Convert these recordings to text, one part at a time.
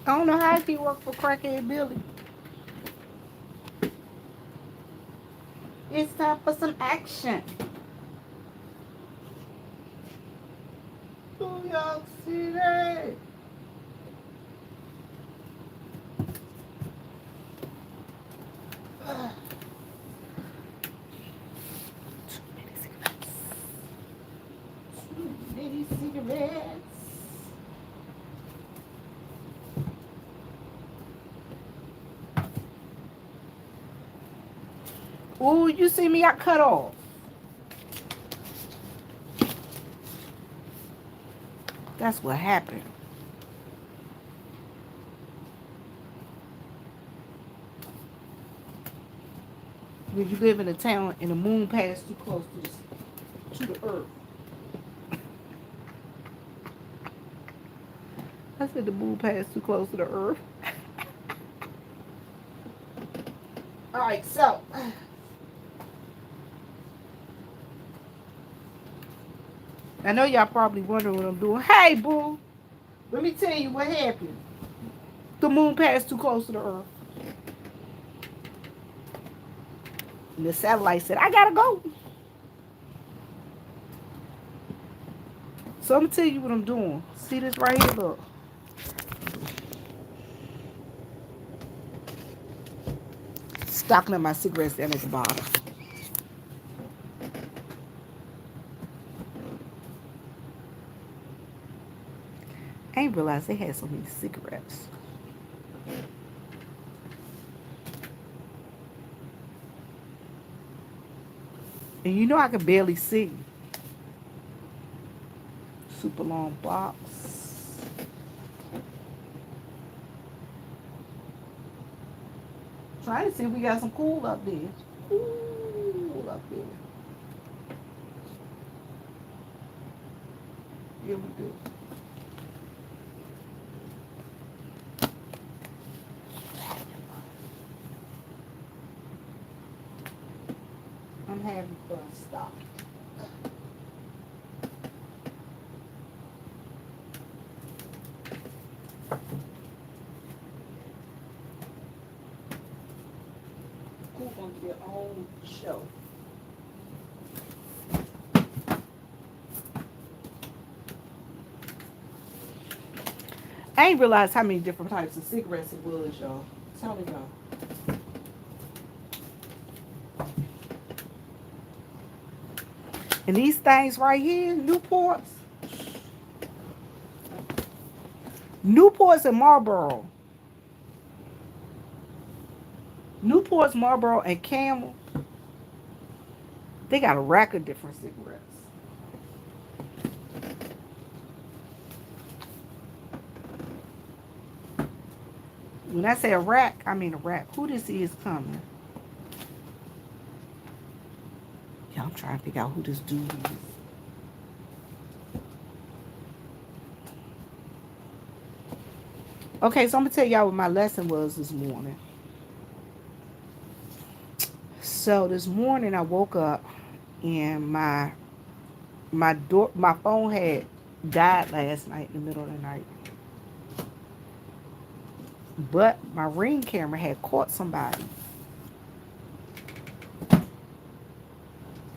I don't know how he worked for Crackhead Billy. It's time for some action. New York City. Too many cigarettes. Too many cigarettes. Ooh, you see me? I cut off. That's what happened. When you live in a town and the moon passed too close to the earth. I said the moon passed too close to the earth. All right, so I know y'all probably wondering what I'm doing. Hey, boo, let me tell you what happened. The moon passed too close to the earth. And the satellite said, I gotta go. So I'm gonna tell you what I'm doing. See this right here? Look. Stocking up my cigarettes down at the bottom. I ain't realized they had so many cigarettes. And you know I can barely see. Super long box. Trying to see if we got some cool up there. Cool up there. Yeah, we do. I'm having fun. Stop. Cool gonna get their own show. I ain't realized how many different types of cigarettes it was, y'all. Tell me y'all. And these things right here, Newports and Marlboro. Newports, Marlboro, and Camel. They got a rack of different cigarettes. When I say a rack, I mean a rack. Who this is coming? Yeah, I'm trying to figure out who this dude is. Okay, so I'm gonna tell y'all what my lesson was this morning. So this morning I woke up and my phone had died last night in the middle of the night. But my Ring camera had caught somebody.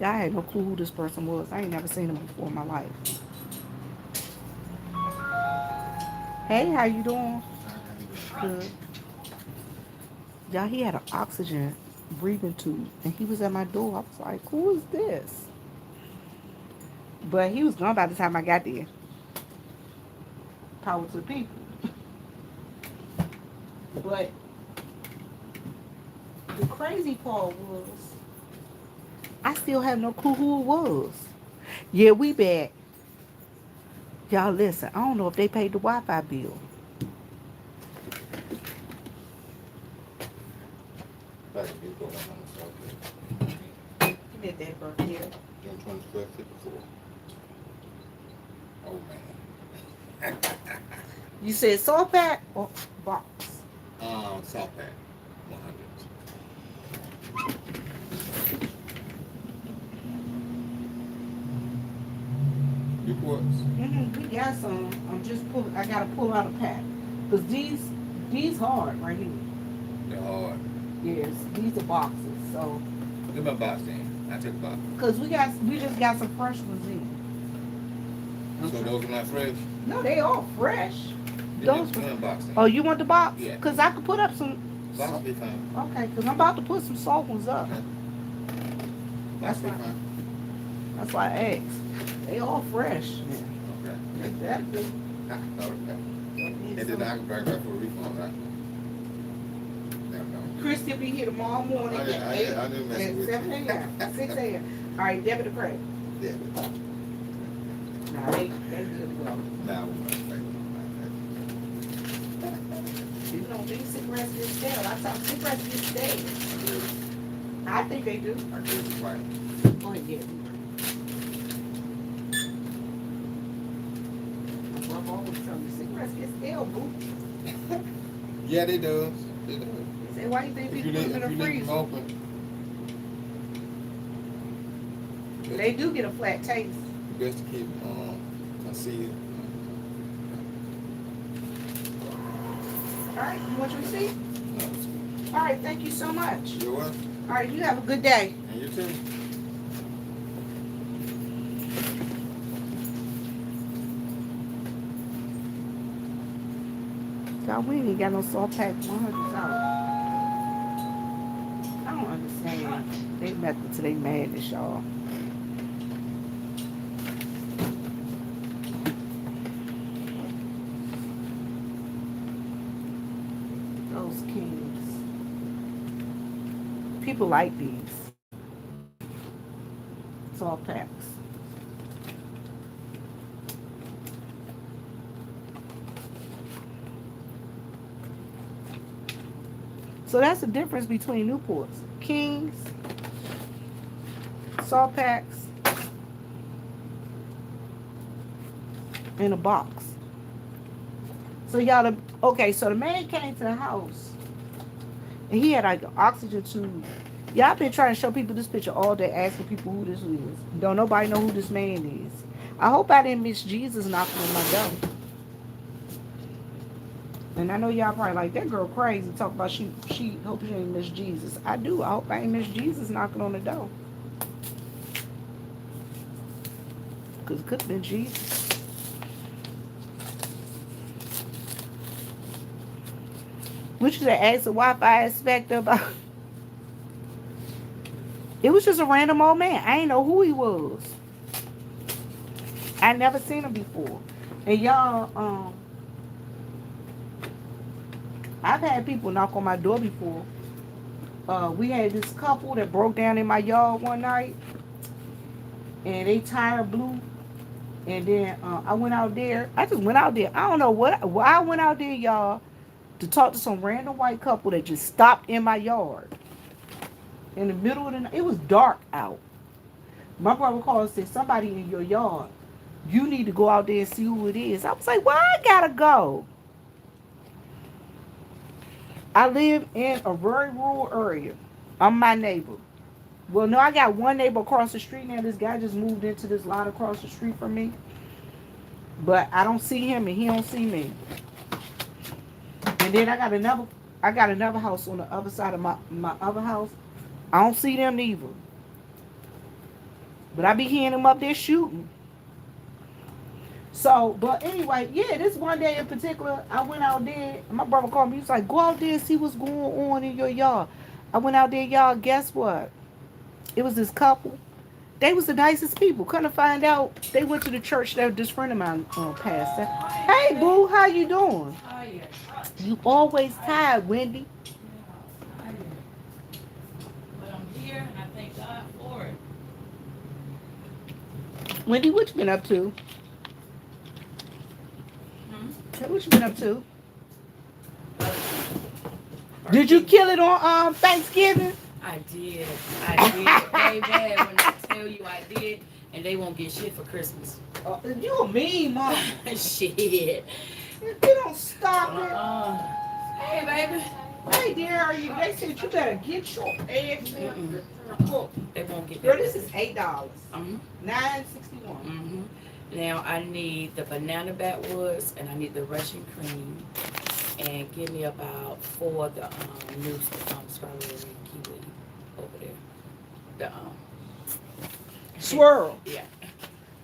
I had no clue who this person was. I ain't never seen him before in my life. Hey, how you doing? Good. Y'all, he had an oxygen breathing tube, and he was at my door. I was like, who is this? But he was gone by the time I got there. Power to the people. But the crazy part was, I still have no clue who it was. Yeah, we back. Y'all listen, I don't know if they paid the Wi-Fi bill. Give me that burger here. 20 square feet before. Oh man. You said salt pack or box? Salt pack. 100. Newports. We got some. I gotta pull out a pack. Cause these These hard right here. They're hard. Yes, these are boxes. So, Give me a box then. I take a box. cause we just got some fresh ones in. So those are not fresh? No, they all fresh. Then Those. give me a box then. Oh, you want the box? Yeah. Cause I could put up some. Box will be fine. Okay, cause I'm about to put some soft ones up. Okay. That's Box will be fine. fine. That's why I asked. They all fresh. Okay. Exactly. Okay. And then I can bring that for a refund, right? Never know. Christy will be here tomorrow morning I at didn't mess with 7 you. a.m. 6 a.m. All right, debit or credit? Yeah. Nah, they good to go. Now we're going You know, these cigarettes get stale. I thought cigarettes get stale. to I think they do. I do it right. Go ahead, get it. I'm always telling you, cigarettes get stale, boo. Yeah, they do. They do. They say, why you think If you people put leave, them if in you the leave them freezer? open. They do get a flat taste. Best to keep concealed. All right, you want your receipt? No, it's good. All right, thank you so much. You're welcome. All right, you have a good day. And you too. God, we ain't got no salt pack 100 out. I don't understand. They method to their madness, y'all. Those kings. People like these. Salt packs. So that's the difference between Newports. Kings, salt packs, in a box. So y'all, okay, so the man came to the house and he had like an oxygen tube. Y'all been trying to show people this picture all day, asking people who this is. Don't nobody know who this man is. I hope I didn't miss Jesus knocking on my door. And I know y'all probably like, that girl crazy, talk about she hope she ain't miss Jesus. I do. I hope I ain't miss Jesus knocking on the door. Because it could have been Jesus. Which is ask the Wi-Fi inspector about. It was just a random old man. I ain't know who he was. I never seen him before. And y'all, I've had people knock on my door before. We had this couple that broke down in my yard one night, and they tire blew. And then I went out there. I just went out there. I don't know why I went out there, y'all, to talk to some random white couple that just stopped in my yard in the middle of the night. It was dark out. My brother called and said, somebody in your yard. You need to go out there and see who it is. I was like, why I gotta go? I live in a very rural area. I'm my neighbor. Well, no, I got one neighbor across the street now. This guy just moved into this lot across the street from me. But I don't see him and he don't see me. And then I got another house on the other side of my other house. I don't see them neither. But I be hearing them up there shooting. So, but anyway, yeah, this one day in particular, I went out there. And my brother called me. He was like, go out there and see what's going on in your yard. I went out there, y'all. Guess what? It was this couple. They was the nicest people. Couldn't find out they went to the church that this friend of mine pastor. Hey, boo, how you doing? You always tired, Wendy. But I'm here and I thank God for it. Wendy, what you been up to? What you been up to? Did you kill it on Thanksgiving? I did. Way bad when I tell you I did, and they won't get shit for Christmas. You a mean mom. Shit. You don't stop it. Hey, baby. Hey, dear, are you? They said you better get your eggs. Look, They won't get girl, that. this is $8. $9.61. Now I need the banana backwoods and I need the Russian cream and give me about 4 of the new strawberry kiwi over there. The Swirl. yeah.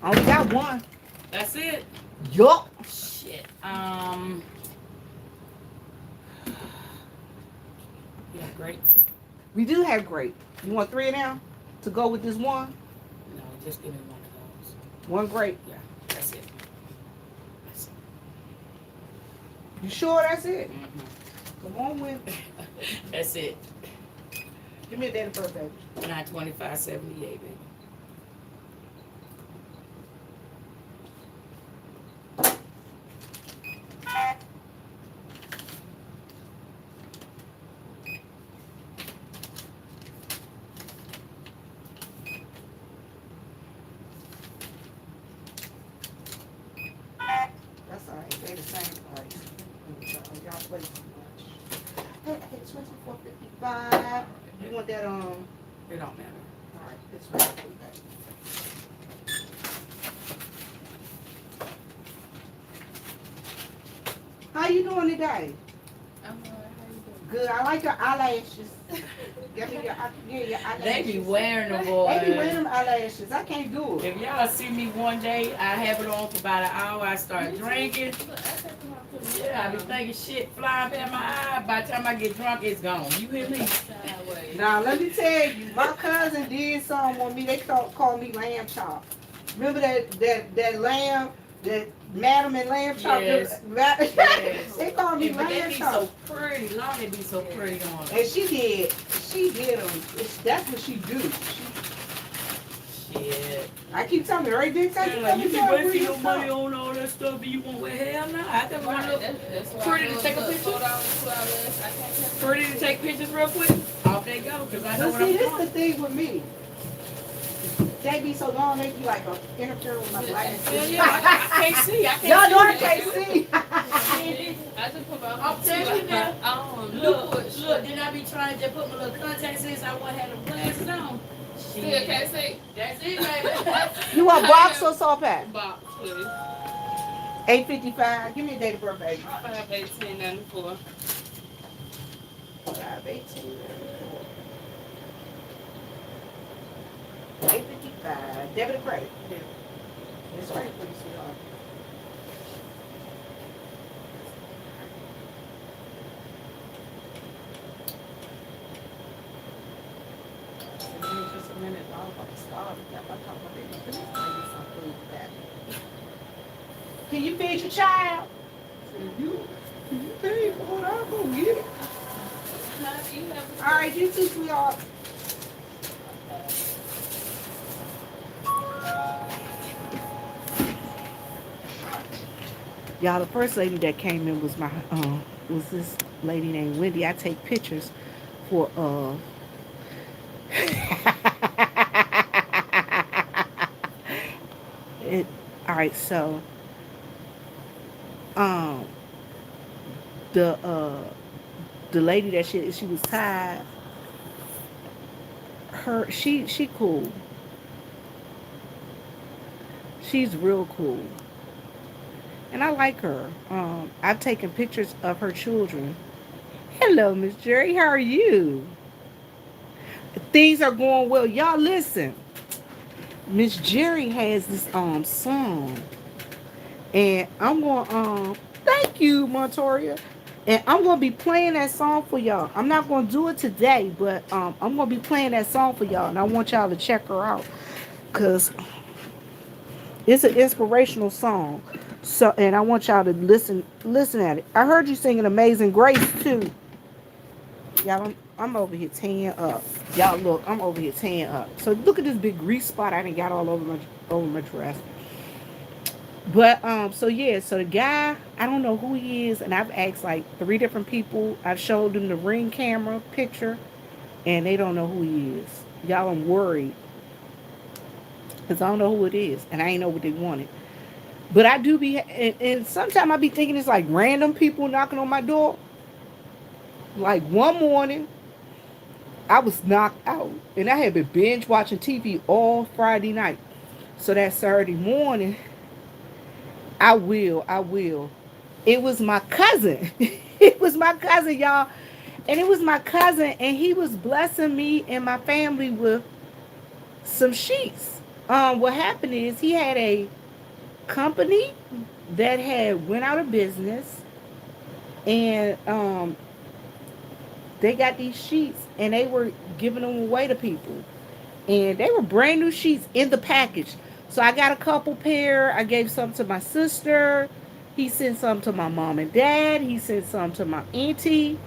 I only got one. That's it. Yup. Shit. Yeah, great. We do have grape. You want 3 now to go with this one? No, just give me one of those. One grape. Yeah, that's it. That's it. You sure that's it? Mm-hmm. Come on with. That's it. Give me a date of birth, baby. 9/25/78, baby. That's all right. They the same price. Y'all play too much. Hey, 24.55. You want that It don't matter. All right, this one. How you doing today? I'm alright. How you doing? Good. I like your eyelashes. Give me your eyelashes. They be wearing them, boy. They be wearing them eyelashes. I can't do it. If y'all see me one day, I have it on for about an hour. I start drinking. Yeah, I be thinking shit flying past my eye. By the time I get drunk, it's gone. You hear me? Now let me tell you, my cousin did something on me. They call me lamb chop. Remember that lamb, that Madam and lamb chop? Yes. Yes. They call me But they lamb be chop. so pretty. Long they be so pretty on them. And she did them. That's what she do. Shit. I keep telling her, right there, Like, you be wasting your money on all that stuff and you won't wear hell now. I think one of pretty to take a picture. Pretty to take pictures real quick. Off they go, because I know But what see, I'm this is the doing. thing with me. They be so long, they be like interfere with my life. Yeah, I can't see. I can't Y'all see. know I can't see. I just put my I'm telling you now. look, Look, then I be trying to just put my little contacts in so I won't have them glasses on. still can't see. That's it, baby. You want box or salt pack? Box, please. 855. Give me a date of birth, baby. 5/18/94. 518. 855. Debit or credit? Debit. It's right, please, sweetheart. Just a minute, I was about to start. Yeah, I'm talking about baby. Please bring me some food back. Can you feed your child? You pay for it, I'll go get it. All right, you too, sweetheart. Y'all, the first lady that came in was was this lady named Wendy. I take pictures for it. All right, so um the lady that she was tied. She cool. She's real cool. And I like her. I've taken pictures of her children. Hello, Miss Jerry. How are you? Things are going well. Y'all listen. Miss Jerry has this song. And I'm going thank you, Montoria. And I'm gonna be playing that song for y'all. I'm not gonna do it today, but I'm gonna be playing that song for y'all, and I want y'all to check her out. Cause it's an inspirational song. So, and I want y'all to listen at it. I heard you singing Amazing Grace too. Y'all, I'm over here tearing up. Y'all look, I'm over here tearing up. So look at this big grease spot I done got all over my dress. But so yeah, so the guy, I don't know who he is, and I've asked like 3 different people. I've showed them the Ring camera picture, and they don't know who he is. Y'all, I'm worried. Because I don't know who it is, and I ain't know what they wanted. But I do be, and sometimes I be thinking it's like random people knocking on my door. Like one morning, I was knocked out, and I had been binge watching TV all Friday night. So that Saturday morning, I will. It was my cousin. was my cousin, y'all. And it was my cousin, and he was blessing me and my family with some sheets. What happened is he had a company that had went out of business, and they got these sheets, and they were giving them away to people, and they were brand new sheets in the package. So I got a couple pair. I gave some to my sister. He sent some to my mom and dad. He sent some to my auntie,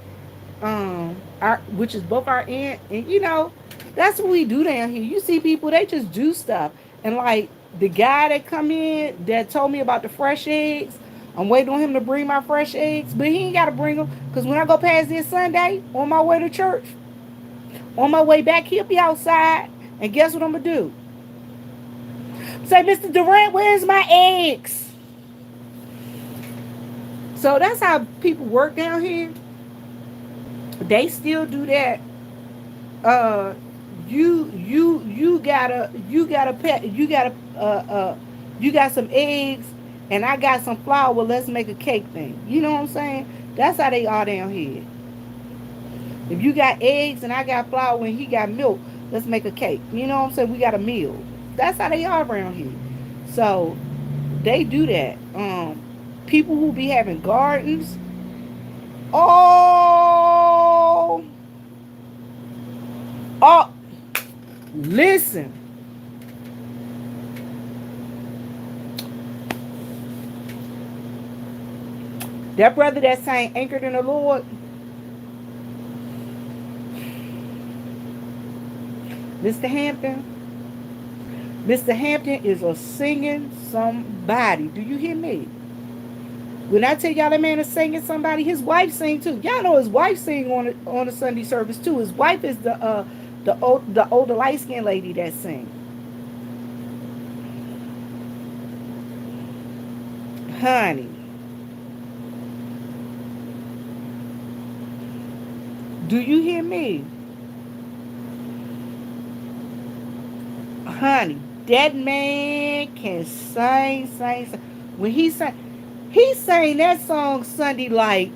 which is both our aunt, and that's what we do down here. You see people, they just do stuff, and like the guy that come in that told me about the fresh eggs, I'm waiting on him to bring my fresh eggs, but he ain't got to bring them because when I go past this Sunday on my way to church, on my way back, he'll be outside, and guess what I'm gonna do? Say, Mr. Durant, where's my eggs? So that's how people work down here. They still do that. You gotta pet, you got some eggs, and I got some flour. Well, let's make a cake thing. You know what I'm saying? That's how they are down here. If you got eggs and I got flour and he got milk, let's make a cake. You know what I'm saying? We got a meal. That's how they are around here. So they do that. People who be having gardens. Oh, oh, listen. That brother that sang Anchored in the Lord, Mr. Hampton. Mr. Hampton is a singing somebody. Do you hear me? When I tell y'all that man is singing somebody, his wife sing too. Y'all know his wife sing on the Sunday service too. His wife is the older light skinned lady that sing. Honey. Do you hear me? Honey, that man can sing. When he sang that song Sunday like,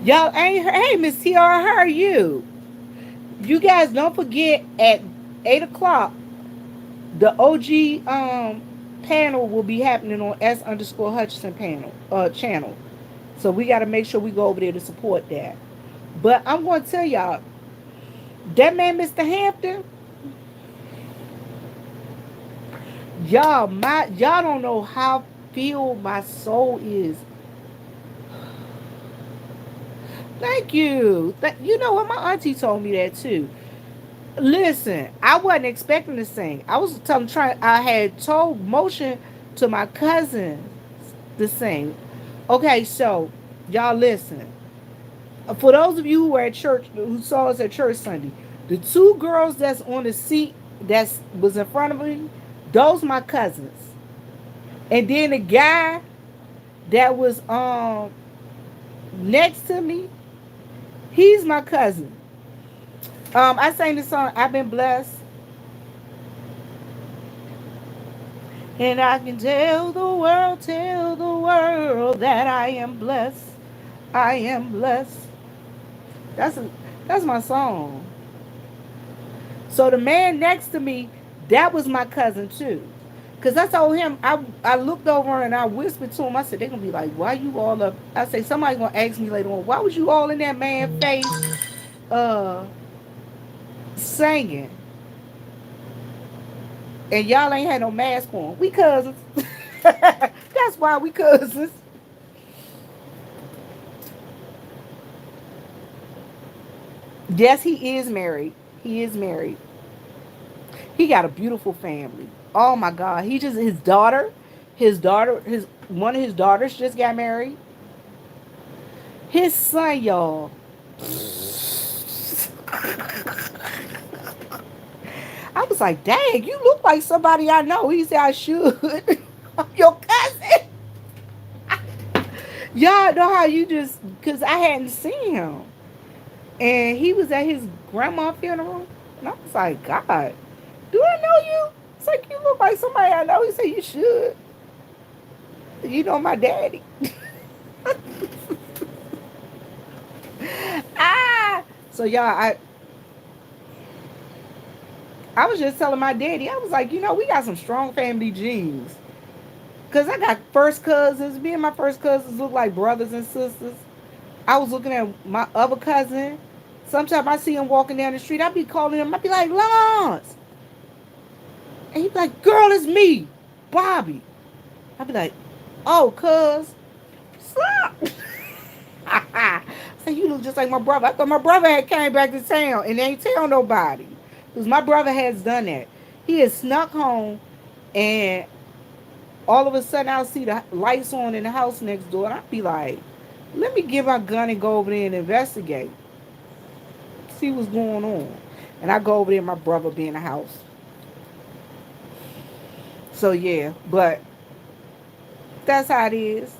y'all ain't heard. Hey, Miss Tiara, how are you? You guys don't forget at 8 o'clock, the OG panel will be happening on S_Hutchinson channel. So we got to make sure we go over there to support that. But I'm going to tell y'all, that man, Mr. Hampton, y'all don't know how filled my soul is. Thank you. You know what? My auntie told me that too. Listen, I wasn't expecting to sing. I had told motion to my cousin to sing. Okay, so y'all listen. For those of you who were at church, who saw us at church Sunday, the two girls that's on the seat that was in front of me, those my cousins. And then the guy that was next to me, he's my cousin. I sang the song, I've been blessed. And I can tell the world that I am blessed. I am blessed. That's my song. So the man next to me, that was my cousin too. Because I told him, I looked over and I whispered to him, I said, they're going to be like, why you all up? I say, somebody's going to ask me later on, why was you all in that man's face singing? And y'all ain't had no mask on. We cousins. That's why we cousins. Yes, he is married. He is married. He got a beautiful family. Oh my God. His one of his daughters just got married. His son, y'all. I was like, dang, you look like somebody I know. He said, I should. I'm your cousin. Y'all know how you just, because I hadn't seen him. And he was at his grandma's funeral. And I was like, God, do I know you? It's like, you look like somebody I know. He said, you should. You know my daddy. So y'all, I was just telling my daddy, I was like, we got some strong family genes. Cause I got first cousins. Me and my first cousins look like brothers and sisters. I was looking at my other cousin. Sometimes I see him walking down the street. I be calling him. I be like, Lance. And he be like, girl, it's me, Bobby. I be like, oh, cuz, stop. So you look just like my brother. I thought my brother had came back to town and they ain't tell nobody. Because my brother has done that. He has snuck home and all of a sudden I'll see the lights on in the house next door and I'll be like, let me get my gun and go over there and investigate. See what's going on. And I go over there and my brother be in the house. So yeah, but that's how it is.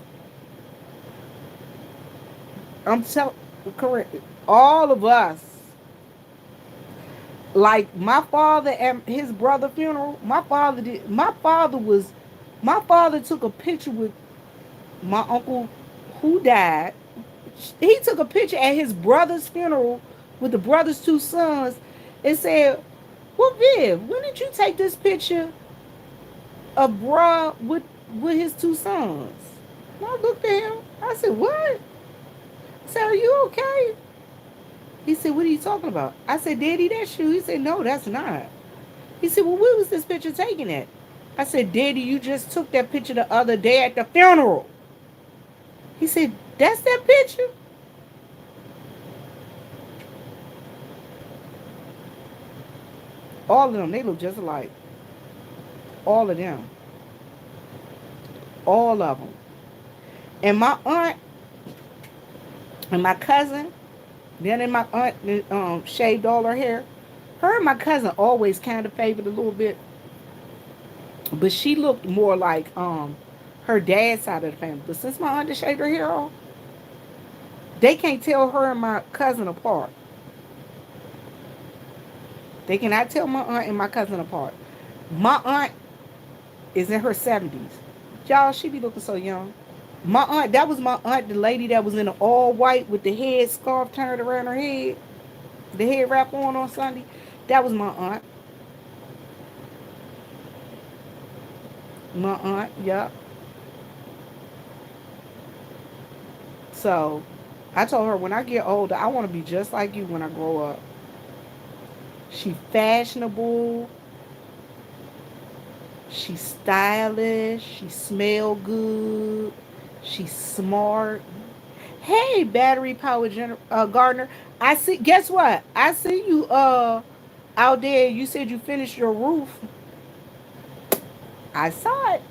I'm telling correct. All of us, like my father and his brother funeral. My father took a picture with my uncle who died. He took a picture at his brother's funeral with the brother's two sons, and said, "Well, Viv, when did you take this picture of bruh with his two sons?" And I looked at him. I said, "What?" I said, "Are you okay?" He said, "What are you talking about?" I said, "Daddy, that's you." He said, "No, that's not." He said, "Well, where was this picture taken at?" I said, "Daddy, you just took that picture the other day at the funeral." He said, "That's that picture?" All of them, they look just alike. All of them. All of them. And my aunt and my cousin, then and my aunt shaved all her hair. Her and my cousin always kind of favored a little bit, but she looked more like her dad's side of the family. But since my aunt shaved her hair off, they can't tell her and my cousin apart. They cannot tell my aunt and my cousin apart. My aunt is in her 70s. Y'all, she be looking so young. My aunt, that was my aunt, the lady that was in the all white with the head scarf turned around her head, the head wrap on Sunday. That was my aunt. My aunt, yep. So I told her when I get older, I want to be just like you when I grow up. She fashionable. She's stylish. She smell good. She's smart. Hey, battery powered gardener. I see. Guess what? I see you out there. You said you finished your roof. I saw it.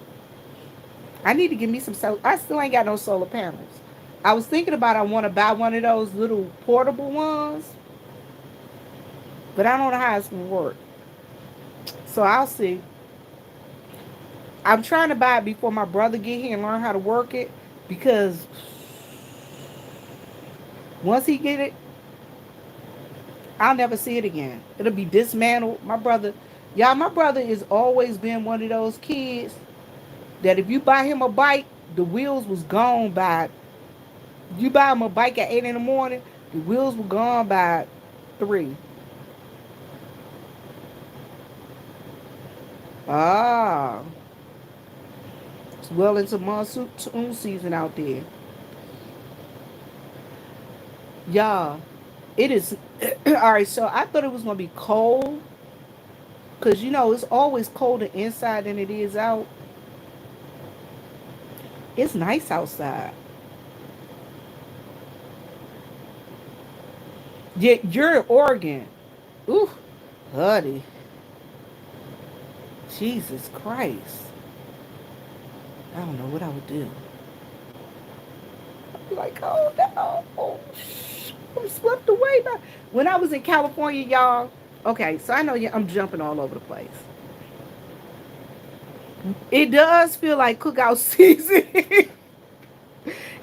I need to give me some solar. I still ain't got no solar panels. I was thinking about I want to buy one of those little portable ones, but I don't know how it's gonna work. So I'll see. I'm trying to buy it before my brother get here and learn how to work it because once he get it, I'll never see it again. It'll be dismantled. My brother, y'all, my brother has always been one of those kids that if you buy him a bike, the wheels was gone by. You buy him a bike at 8 in the morning, the wheels were gone by 3. Ah, it's well into monsoon season out there. Y'all, it is. All right, so I thought it was going to be cold because, it's always colder inside than it is out. It's nice outside. Yet you're in Oregon. Ooh, buddy. Jesus Christ. I don't know what I would do. I'd be like, oh no. Oh, I'm swept away by. When I was in California, y'all. Okay, so I know I'm jumping all over the place. It does feel like cookout season.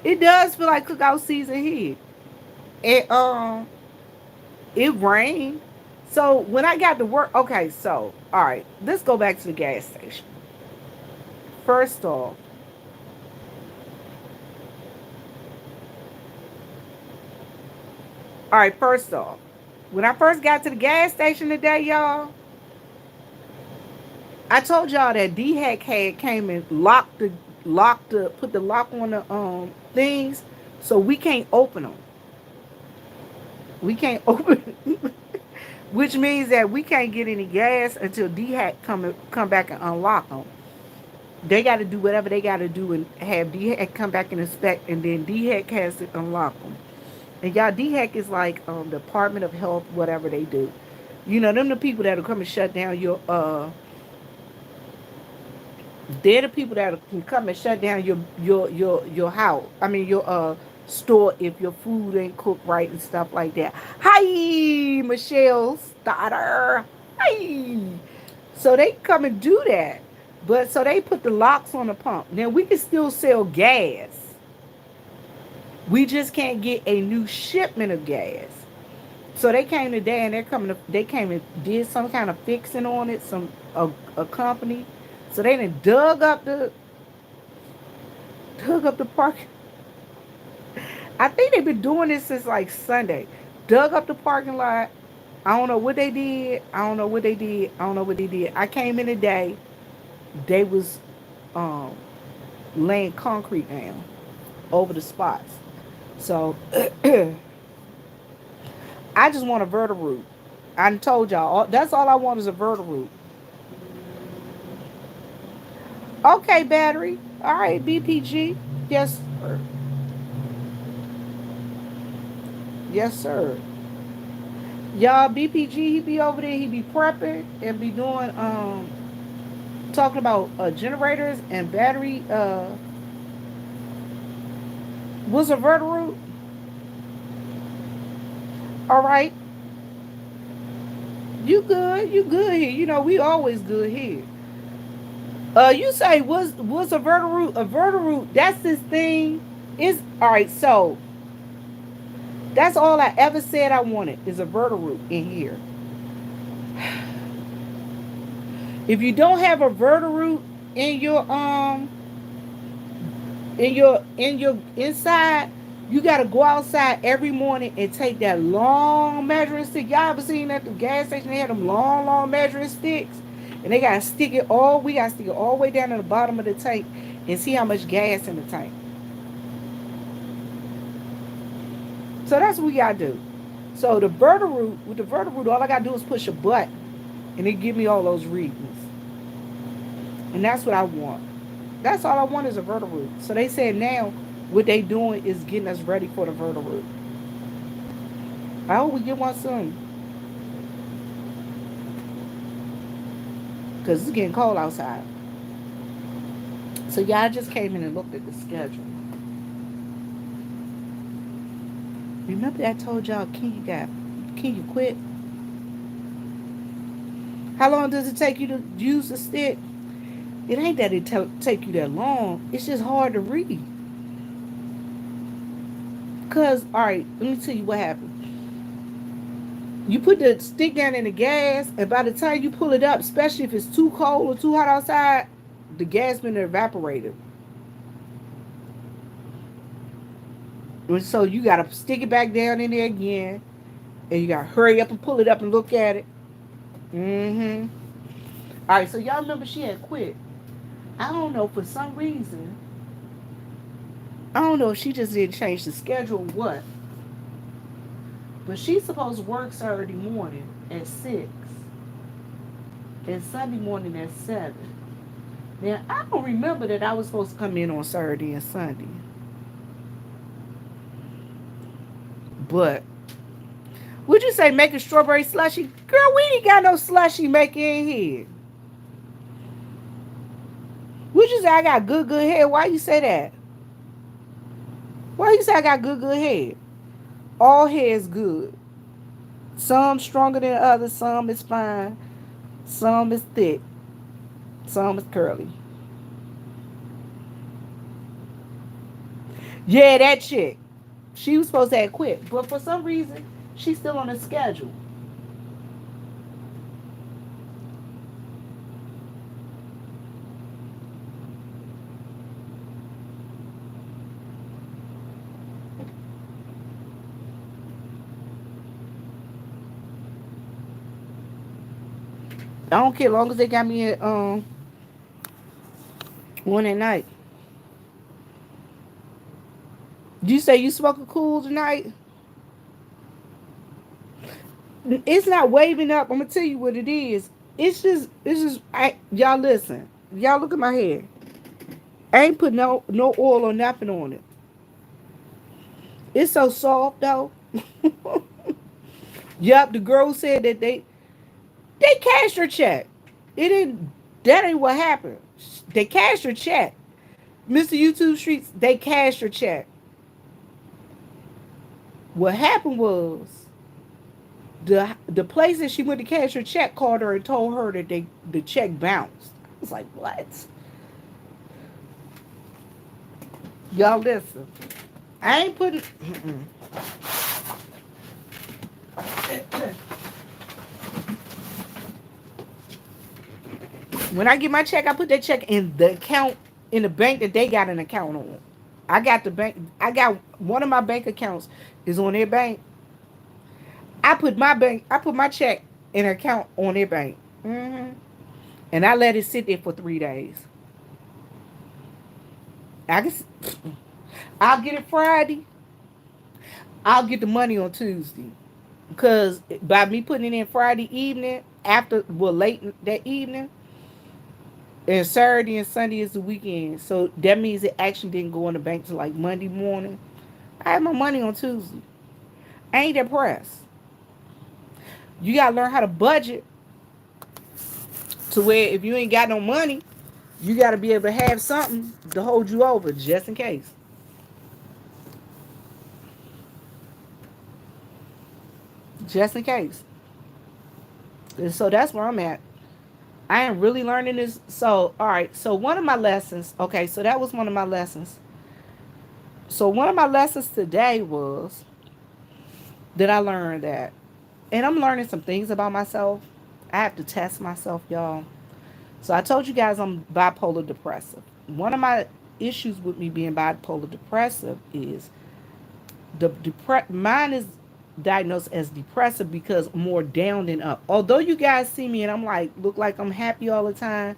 It does feel like cookout season here. It it rained. So when I got to work, okay, so all right, let's go back to the gas station. First off, all right, first off, When I first got to the gas station today, y'all, I told y'all that D-Hack had came and put the lock on the things, so we can't open them. We can't open, which means that we can't get any gas until D-Hack come back and unlock them. They got to do whatever they got to do and have D-Hack come back and inspect, and then D-Hack has to unlock them. And y'all, D-Hack is like Department of Health, whatever they do. You know, them the people that'll come and shut down your they're the people that can come and shut down your house. I mean your store if your food ain't cooked right and stuff like that. Hi, Michelle's daughter. Hi. So they come and do that. But so they put the locks on the pump. Now we can still sell gas. We just can't get a new shipment of gas. So they came today and they came and did some kind of fixing on it, a company. So they done dug up the park. I think they've been doing this since like Sunday. Dug up the parking lot. I don't know what they did. I came in today. They was um laying concrete down over the spots. So I just want a vertiroot. I told y'all that's all I want is a vertiroot. Okay, battery. All right, BPG. Yes, sir. Yes, sir. Y'all, BPG, he be over there, he be prepping and be doing talking about generators and battery was a vertiroot. All right. You good here. You know, we always good here. You say was a vertiroot? A vertiroot, that's this thing. Is all right, so that's all I ever said I wanted is a vertiroot in here. If you don't have a vertiroot in your inside, you gotta go outside every morning and take that long measuring stick. Y'all ever seen at the gas station? They had them long measuring sticks, and they gotta stick it all. We gotta stick it all the way down to the bottom of the tank and see how much gas in the tank. So that's what we gotta do. So with the vertiroot, all I gotta do is push a button, and it give me all those readings, and that's what I want. That's all I want is a vertiroot. So they said now what they doing is getting us ready for the vertiroot. I hope we get one soon. Because it's getting cold outside. So y'all just came in and looked at the schedule. Remember I told y'all can you quit? How long does it take you to use the stick? It ain't that it take you that long. It's just hard to read. Because, all right, let me tell you what happened. You put the stick down in the gas, and by the time you pull it up, especially if it's too cold or too hot outside, the gas been evaporated. And so you got to stick it back down in there again, and you got to hurry up and pull it up and look at it. Mm-hmm. All right, so y'all remember she had quit. I don't know, for some reason, I don't know if she just didn't change the schedule or what. But she's supposed to work Saturday morning at 6 and Sunday morning at 7. Now, I don't remember that I was supposed to come in on Saturday and Sunday. But, would you say make a strawberry slushy? Girl, we ain't got no slushy making in here. Would you say I got good hair? Why you say that? Why you say I got good hair? All hair is good. Some stronger than others. Some is fine. Some is thick. Some is curly. Yeah, that chick. She was supposed to have quit. But for some reason, she's still on the schedule. I don't care, as long as they got me at one at night. You say you smoking cool tonight? It's not waving up. I'm gonna tell you what it is. It's just. Y'all listen. Y'all look at my hair. I ain't put no oil or nothing on it. It's so soft though. Yup, the girl said that they cashed her check. It didn't. That ain't what happened. They cashed her check. Mr. YouTube Streets. They cashed her check. What happened was the place that she went to cash her check called her and told her that the check bounced. I was like, what? Y'all listen. I ain't putting. When I get my check, I put that check in the account in the bank that they got an account on. I got the bank. I got one of my bank accounts is on their bank. I put my check in an account on their bank. And I let it sit there for 3 days. I guess I'll get it Friday. I'll get the money on Tuesday. Because by me putting it in Friday evening, late that evening, and Saturday and Sunday is the weekend. So that means it actually didn't go in the bank till like Monday morning. I have my money on Tuesday. I ain't that pressed. You gotta learn how to budget to where if you ain't got no money, you gotta be able to have something to hold you over just in case. Just in case. And so that's where I'm at. I am really learning this. So, all right. So, one of my lessons, okay, so that was one of my lessons. So, one of my lessons today was that I learned that, and I'm learning some things about myself. I have to test myself, y'all. So, I told you guys I'm bipolar depressive. One of my issues with me being bipolar depressive is mine is diagnosed as depressive because more down than up. Although you guys see me and I'm like look like I'm happy all the time,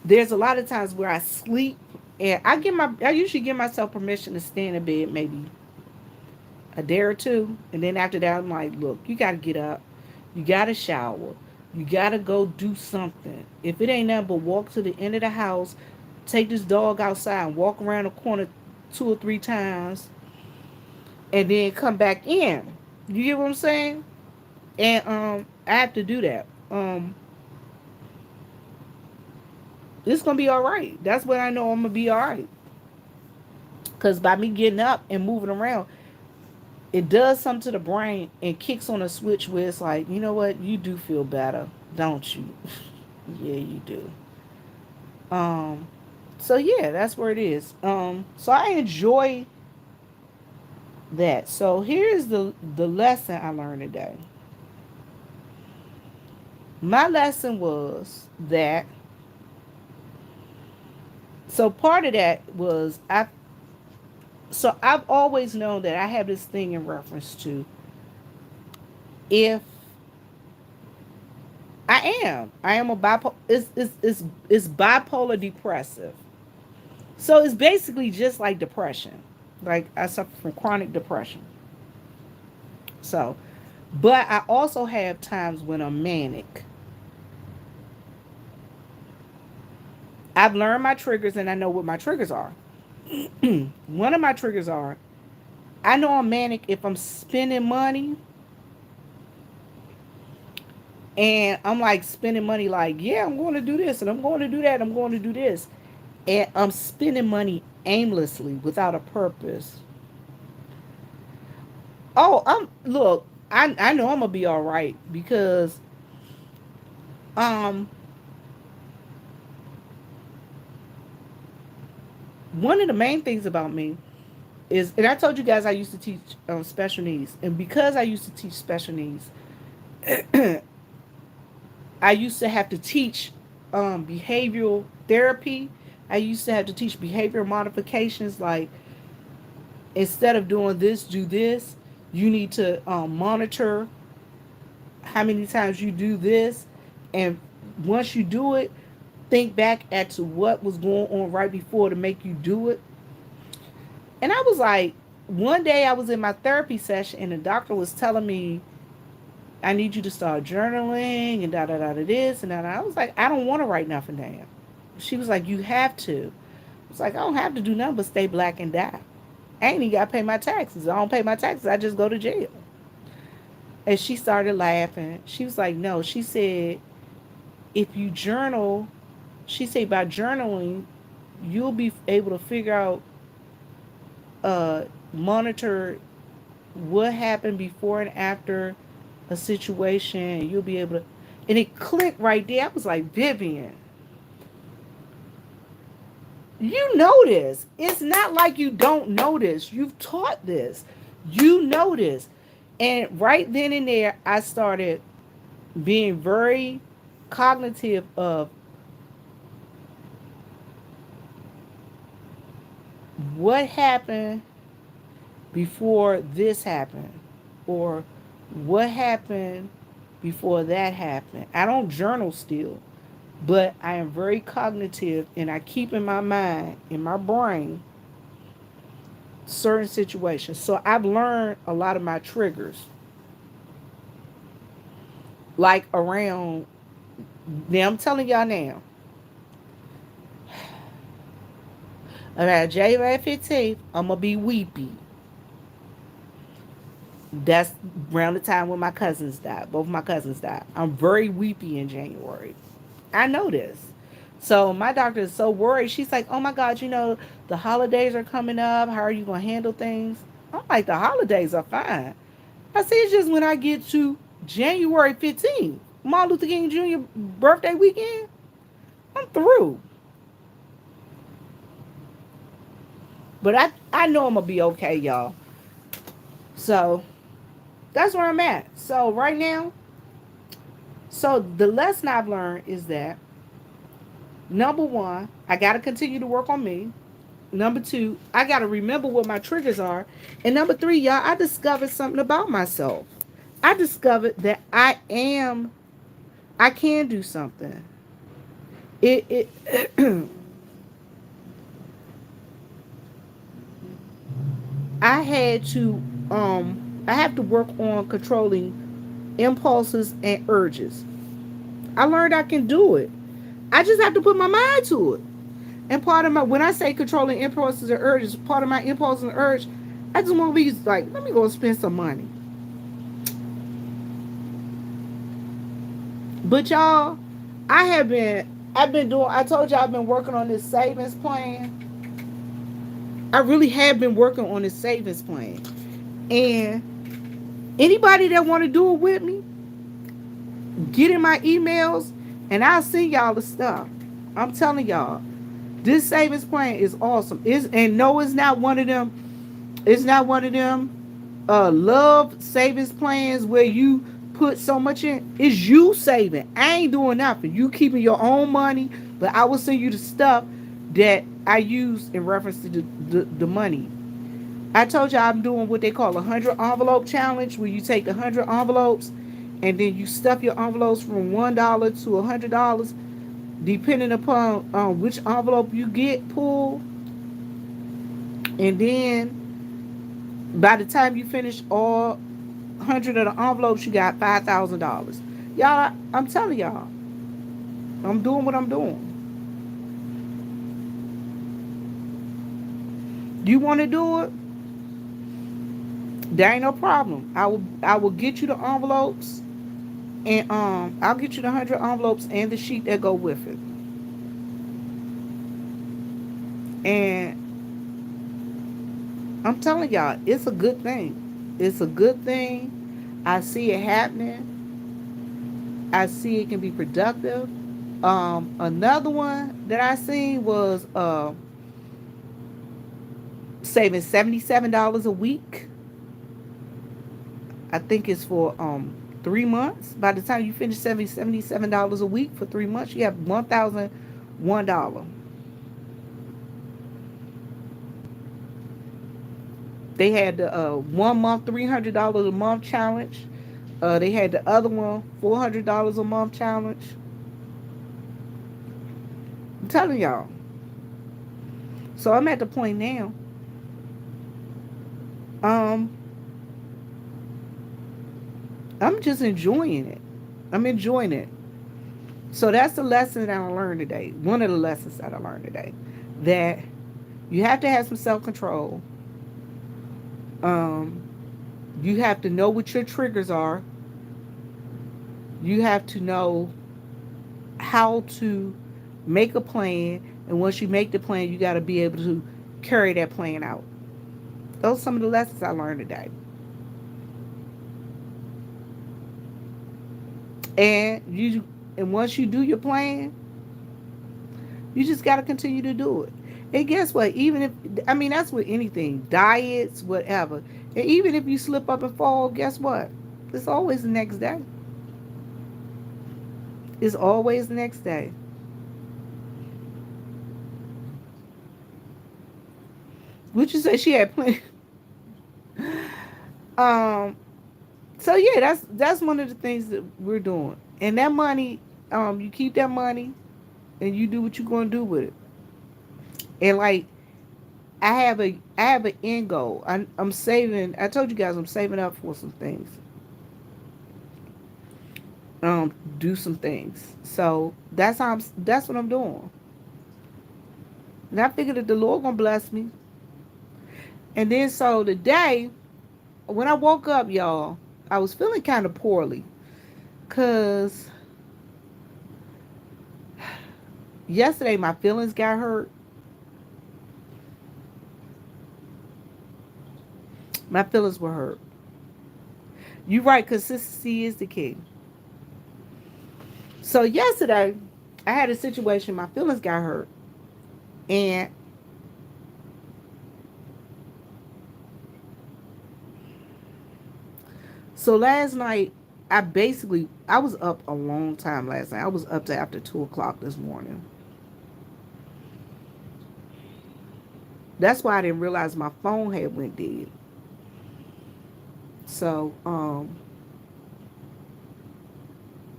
there's a lot of times where I sleep and I usually give myself permission to stay in the bed maybe a day or two, and then after that I'm like, look, you gotta get up, you gotta shower, you gotta go do something. If it ain't nothing but walk to the end of the house, take this dog outside and walk around the corner 2 or 3 times and then come back in. You get what I'm saying? And I have to do that. It's gonna be all right. That's when I know I'm gonna be all right. Cause by me getting up and moving around, it does something to the brain and kicks on a switch where it's like, you know what, you do feel better, don't you? Yeah, you do. Um, so yeah, that's where it is. So I enjoy that. So here's the lesson I learned today. My lesson was that, so part of that was I've always known that I have this thing in reference to, if I am a bipolar, it's bipolar depressive. So it's basically just like depression. Like I suffer from chronic depression. So, but I also have times when I'm manic. I've learned my triggers and I know what my triggers are. One of my triggers are, I know I'm manic if I'm spending money and I'm like spending money like, yeah, I'm going to do this and I'm going to do that, I'm going to do this. And I'm spending money aimlessly without a purpose. Oh, look, I know I'm gonna be all right because um one of the main things about me is, and I told you guys I used to teach special needs, and because I used to teach special needs, I used to have to teach behavioral therapy. I used to have to teach behavior modifications, like instead of doing this, do this. You need to monitor how many times you do this, and once you do it, think back at to what was going on right before to make you do it. And I was like, one day I was in my therapy session and the doctor was telling me, I need you to start journaling and da da da da this and that. I was like, I don't want to write nothing down. She was like, you have to. I was like, I don't have to do nothing but stay black and die. I ain't even got to pay my taxes. I don't pay my taxes. I just go to jail. And she started laughing. She was like, no. She said, if you journal, she said, by journaling, you'll be able to figure out, monitor what happened before and after a situation. You'll be able to, and it clicked right there. I was like, Vivian, you know this. It's not like you don't know this. You've taught this. You know this. And right then and there, I started being very cognitive of what happened before this happened, or what happened before that happened. I don't journal still, but I am very cognitive and I keep in my mind, in my brain, certain situations. So I've learned a lot of my triggers, like around, now I'm telling y'all now, around January 15th, I'm going to be weepy. That's around the time when my cousins died. Both my cousins died. I'm very weepy in January. I know this. So my doctor is so worried. She's like, oh my God, the holidays are coming up. How are you going to handle things? I'm like, the holidays are fine. I said, it's just when I get to January 15th, Martin Luther King Jr. birthday weekend, I'm through. But I know I'm going to be okay, y'all. So that's where I'm at. So right now, so the lesson I've learned is that, number one, I got to continue to work on me. Number two, I got to remember what my triggers are. And number three, y'all, I discovered something about myself. I discovered that I can do something. It I have to work on controlling impulses and urges. I learned I can do it. I just have to put my mind to it. And part of when I say controlling impulses and urges, part of my impulse and urge, I just want to be like, let me go spend some money. But y'all, I've been doing, I told y'all I've been working on this savings plan. I really have been working on this savings plan. And anybody that want to do it with me, get in my emails and I'll send y'all the stuff. I'm telling y'all, this savings plan is awesome. And no, it's not one of them. It's not one of them love savings plans where you put so much in. It's you saving. I ain't doing nothing. You keeping your own money, but I will send you the stuff that I use in reference to the money. I told you I'm doing what they call a 100 envelope challenge, where you take 100 envelopes and then you stuff your envelopes from $1 to $100, depending upon which envelope you get pulled. And then by the time you finish all 100 of the envelopes, you got $5,000. Y'all, I'm telling y'all, I'm doing what I'm doing. You want to do it? There ain't no problem. I will get you the envelopes, and I'll get you the 100 envelopes and the sheet that go with it. And I'm telling y'all, it's a good thing. It's a good thing. I see it happening. I see it can be productive. Another one that I seen was saving $77 a week. I think it's for 3 months. By the time you finish $77 a week for 3 months, you have $1,001. They had the 1 month $300 a month challenge. They had the other one $400 a month challenge. telling y'all. So I'm at the point now. Um, I'm just enjoying it. I'm enjoying it. So that's the lesson that I learned today. One of the lessons that I learned today. That you have to have some self control. Um, you have to know what your triggers are. You have to know how to make a plan. And once you make the plan, you got to be able to carry that plan out. Those are some of the lessons I learned today. And and once you do your plan, you just got to continue to do it. And guess what? Even if, I mean, that's with anything, diets, whatever. And even if you slip up and fall, guess what? It's always the next day. It's always the next day. Would you say she had plenty? um. So yeah, that's one of the things that we're doing. And that money, you keep that money, and you do what you're gonna do with it. And like, I have an end goal. I'm saving. I told you guys I'm saving up for some things. Do some things. So that's what I'm doing. And I figured that the Lord gonna bless me. And then so today, when I woke up, y'all, I was feeling kind of poorly, cause yesterday my feelings got hurt. My feelings were hurt. You're right, consistency is the key. So yesterday, I had a situation. My feelings got hurt, and so last night, I was up a long time last night. I was up to after 2 o'clock this morning. That's why I didn't realize my phone had went dead. So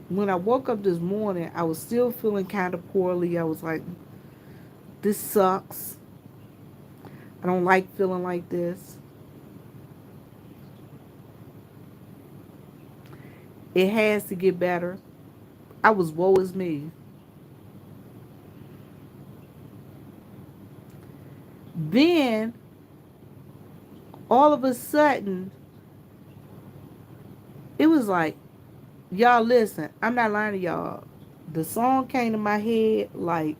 when I woke up this morning, I was still feeling kind of poorly. I was like, this sucks. I don't like feeling like this. It has to get better. I was woe is me. Then, all of a sudden, it was like, y'all listen, I'm not lying to y'all. The song came to my head like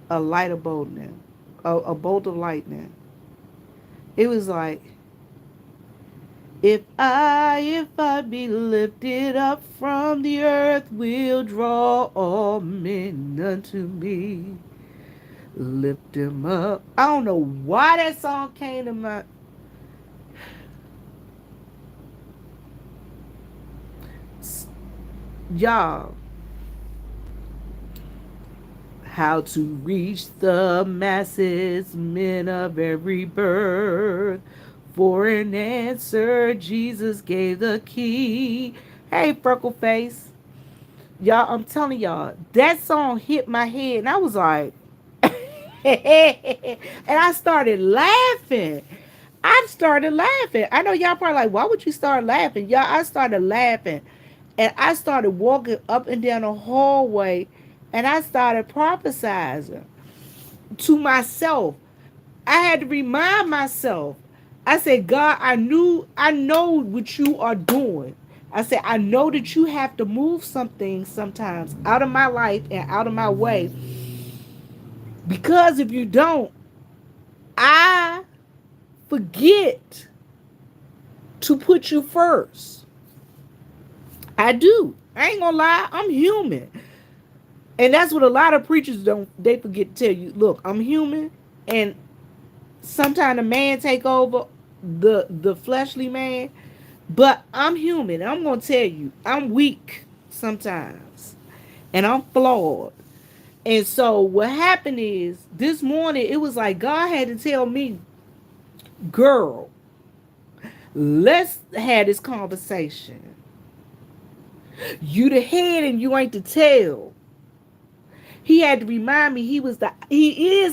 a light of bolting, a bolt of lightning. It was like, if I be lifted up from the earth, will draw all men unto me. Lift him up. I don't know why that song came to my. Y'all, how to reach the masses, men of every birth. For an answer, Jesus gave the key. Hey, Freckle Face. Y'all, I'm telling y'all, that song hit my head, and I was like, and I started laughing. I know y'all probably like, why would you start laughing? Y'all, I started laughing. And I started walking up and down the hallway, and I started prophesizing to myself. I had to remind myself. I said, God, I know what you are doing. I said, I know that you have to move some things sometimes out of my life and out of my way. Because if you don't, I forget to put you first. I do. I ain't gonna lie, I'm human. And that's what a lot of preachers don't, they forget to tell you. Look, I'm human, and sometimes a man take over the fleshly man, but I'm human. I'm gonna tell you, I'm weak sometimes, and I'm flawed. And so what happened is this morning it was like God had to tell me, girl, let's have this conversation. You the head and you ain't the tail. He had to remind me he is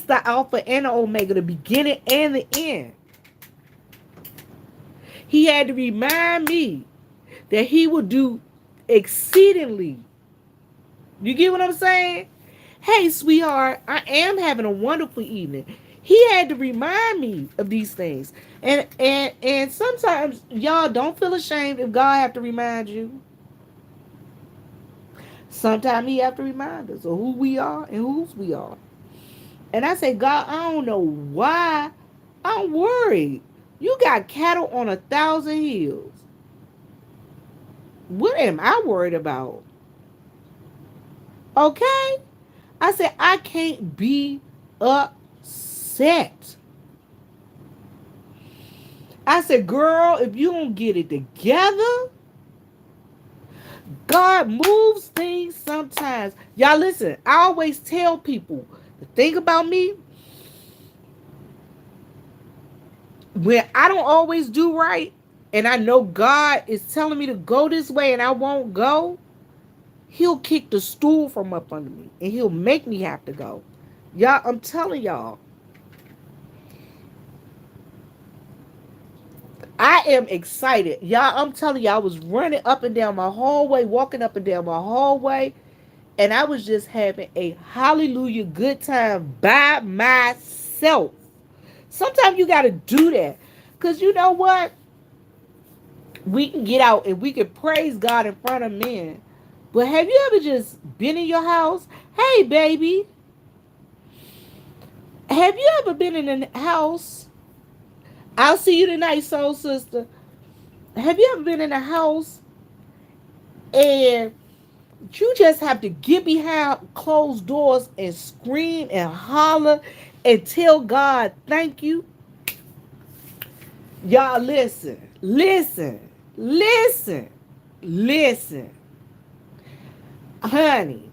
the Alpha and the Omega, the beginning and the end. He had to remind me that he will do exceedingly. You get what I'm saying? Hey, sweetheart, I am having a wonderful evening. He had to remind me of these things. And sometimes y'all don't feel ashamed if God have to remind you. Sometimes he have to remind us of who we are and whose we are. And I say, God, I don't know why I'm worried. You got cattle on 1,000 hills. What am I worried about? Okay? I said, I can't be upset. I said, girl, if you don't get it together, God moves things sometimes. Y'all listen, I always tell people the thing about me, when I don't always do right, and I know God is telling me to go this way and I won't go, he'll kick the stool from up under me and he'll make me have to go. Y'all, I'm telling y'all, I am excited. Y'all, I'm telling y'all, I was running up and down my hallway, walking up and down my hallway, and I was just having a hallelujah good time by myself. Sometimes you got to do that. Because you know what? We can get out and we can praise God in front of men. But have you ever just been in your house? Hey, baby. Have you ever been in a house? I'll see you tonight, soul sister. Have you ever been in a house and you just have to get behind closed doors and scream and holler and tell God thank you? Y'all listen, listen, listen, listen. Honey,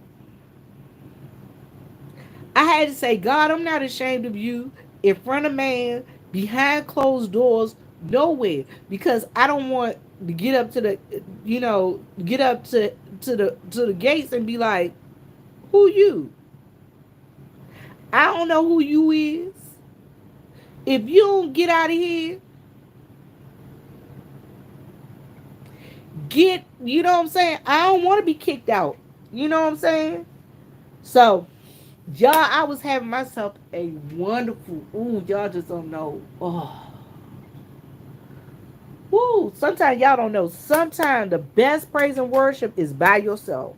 I had to say, God, I'm not ashamed of you in front of man, behind closed doors, nowhere. Because I don't want to get up to the, get up to the gates and be like, who you? I don't know who you is. If you don't get out of here, you know what I'm saying? I don't want to be kicked out. You know what I'm saying? So, y'all, I was having myself a wonderful, y'all just don't know. Oh. Woo, sometimes y'all don't know. Sometimes the best praise and worship is by yourself.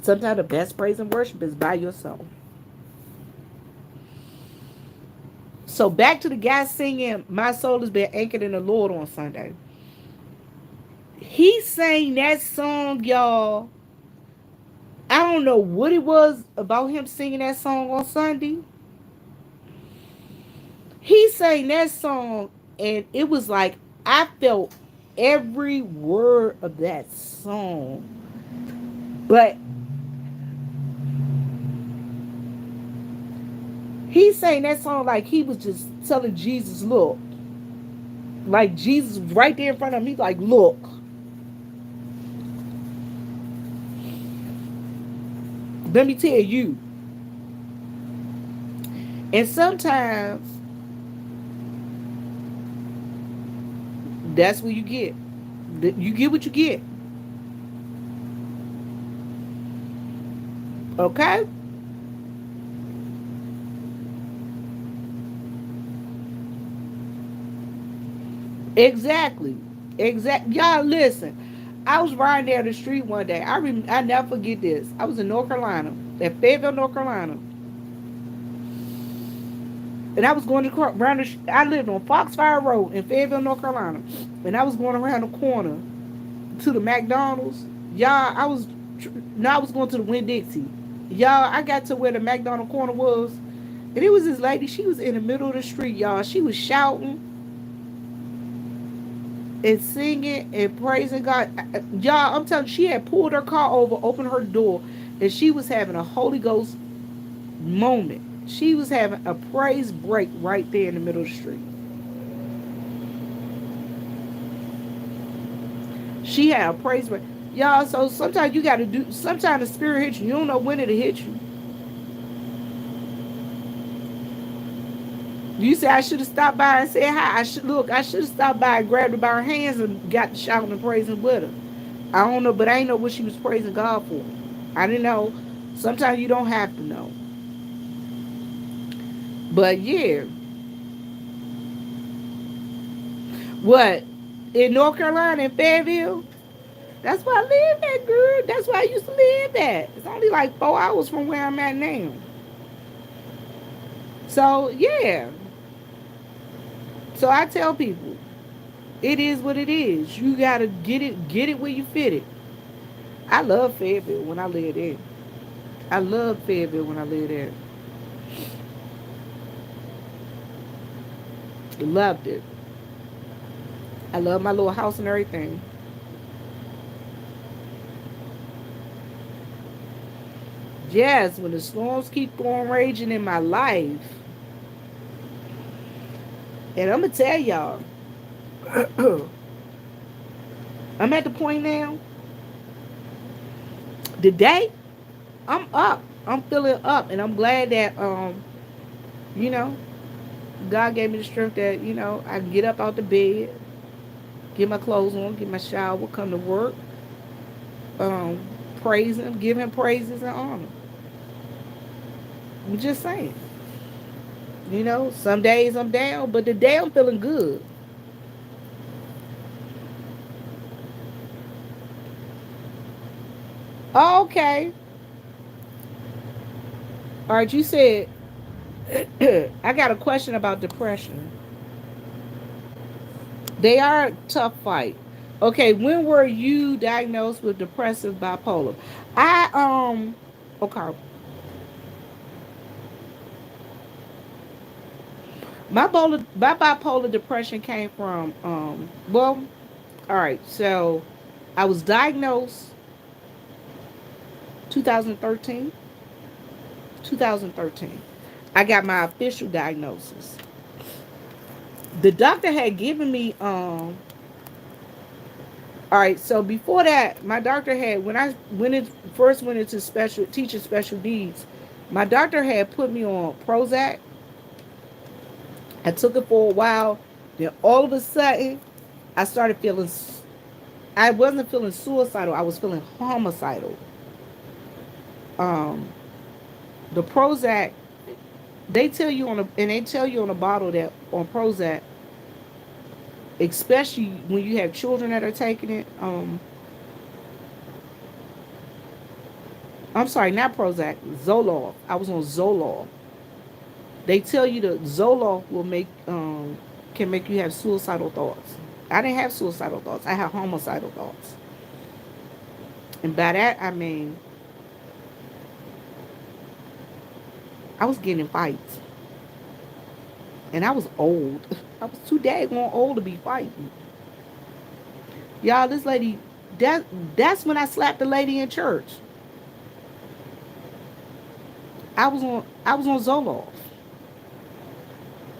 Sometimes the best praise and worship is by yourself. So back to the guy singing, My Soul Has Been Anchored in the Lord on Sunday. He sang that song, y'all. I don't know what it was about him singing that song on Sunday. He sang that song, and it was like I felt every word of that song. But he sang that song like he was just telling Jesus, look. Like Jesus was right there in front of me, like, look. Let me tell you. And sometimes that's what you get. You get what you get. Okay? Exactly. Y'all listen. I was riding down the street one day. I never forget this. I was in North Carolina, at Fayetteville, North Carolina. And I was going to around I lived on Foxfire Road in Fayetteville, North Carolina. And I was going around the corner to the McDonald's. Y'all, I was going to the Winn-Dixie. Y'all, I got to where the McDonald corner was. And it was this lady, she was in the middle of the street, y'all. She was shouting and singing and praising God. Y'all, I'm telling you, she had pulled her car over, opened her door, and she was having a Holy Ghost moment. She was having a praise break right there in the middle of the street. She had a praise break. Y'all, so sometimes you gotta do, sometimes the spirit hits you. You don't know when it'll hit you. You say I should have stopped by and said hi. I should have stopped by and grabbed her by her hands and got to shouting and praising with her. I don't know, but I didn't know what she was praising God for. I didn't know. Sometimes you don't have to know. But yeah. What? In North Carolina, in Fayetteville? That's where I live at, girl. That's where I used to live at. It's only like 4 hours from where I'm at now. So yeah. So I tell people, it is what it is. You gotta get it where you fit it. I love Fayetteville when I lived there. I loved Fayetteville when I lived there. Loved it. I love my little house and everything. Yes, when the storms keep going raging in my life, and I'm gonna tell y'all, I'm at the point now. Today, I'm up. I'm feeling up, and I'm glad that you know, God gave me the strength that I can get up out the bed, get my clothes on, get my shower, come to work, um, praise Him, give Him praises and honor. I'm just saying. Some days I'm down, but today I'm feeling good. Oh, okay. All right, you said I got a question about depression. They are a tough fight. Okay, when were you diagnosed with depressive bipolar? I okay. My bipolar depression came from well, all right. So I was diagnosed 2013. 2013. I got my official diagnosis. The doctor had given me all right, so before that, my doctor had when I first went into special teaching special needs, my doctor had put me on Prozac. I took it for a while. Then all of a sudden, I started feeling. I wasn't feeling suicidal. I was feeling homicidal. Um, the Prozac, they tell you on the bottle that on Prozac, especially when you have children that are taking it. I'm sorry, not Prozac, Zoloft. I was on Zoloft. They tell you that Zoloft can make you have suicidal thoughts. I didn't have suicidal thoughts. I had homicidal thoughts. And by that I mean I was getting in fights. And I was old. I was too daggone old to be fighting. Y'all, this lady that's when I slapped the lady in church. I was on Zoloft.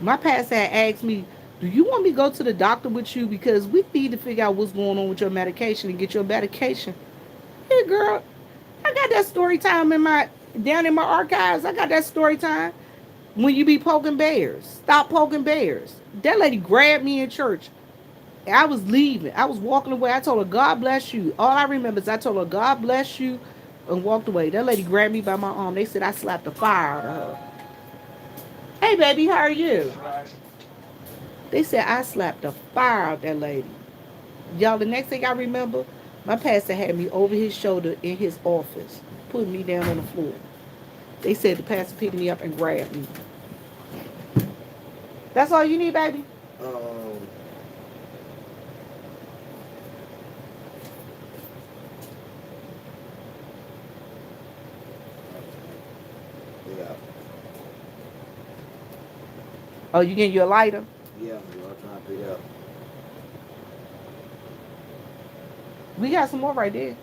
My pastor had asked me, "Do you want me to go to the doctor with you because we need to figure out what's going on with your medication and get your medication?" Hey, girl, I got that story time down in my archives. I got that story time. When you be poking bears, stop poking bears. That lady grabbed me in church. I was leaving. I was walking away. I told her, "God bless you." All I remember is I told her, "God bless you," and walked away. That lady grabbed me by my arm. They said I slapped the fire out of her. Hey, baby, how are you? They said I slapped the fire out that lady. Y'all, the next thing I remember, my pastor had me over his shoulder in his office, putting me down on the floor. They said the pastor picked me up and grabbed me. That's all you need, baby? Um, yeah, Oh, you getting you a lighter? yeah, I'm trying to pick it up. We got some more right there.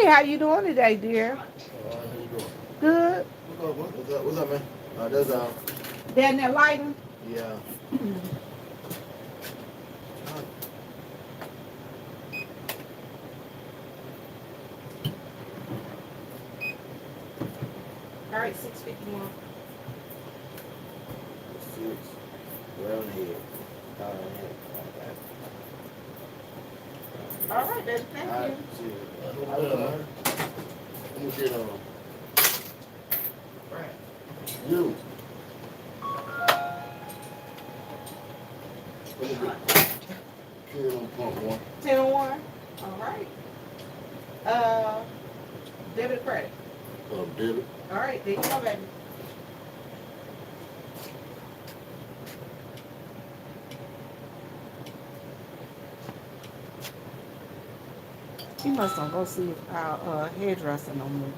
Hey, how you doing today, dear? How you doing? Good. What's up, man? There's Down there lighting? yeah. All right, 651. 6. Round head. All right, baby, thank Alright, you. see you. I'm gonna get you. I'm gonna get on pump 1. 10 and 1. All right. Debit or credit? Debit. All right, there you go, baby. You must not go see our hairdresser no more.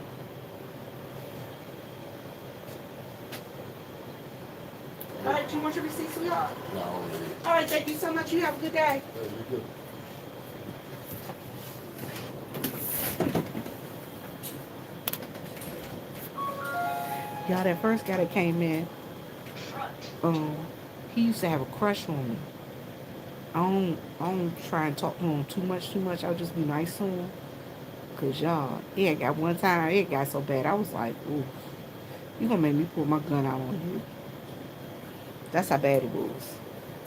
All right, you want your receipt, sweetheart? No, I don't need it. All right, thank you so much. You have a good day. Yeah, you good. Y'all, that first guy that came in, he used to have a crush on me. I don't try and talk to him too much. I'll just be nice to him. Cause y'all, it got one time, it got so bad. I was like, ooh, you gonna make me pull my gun out on you. That's how bad it was.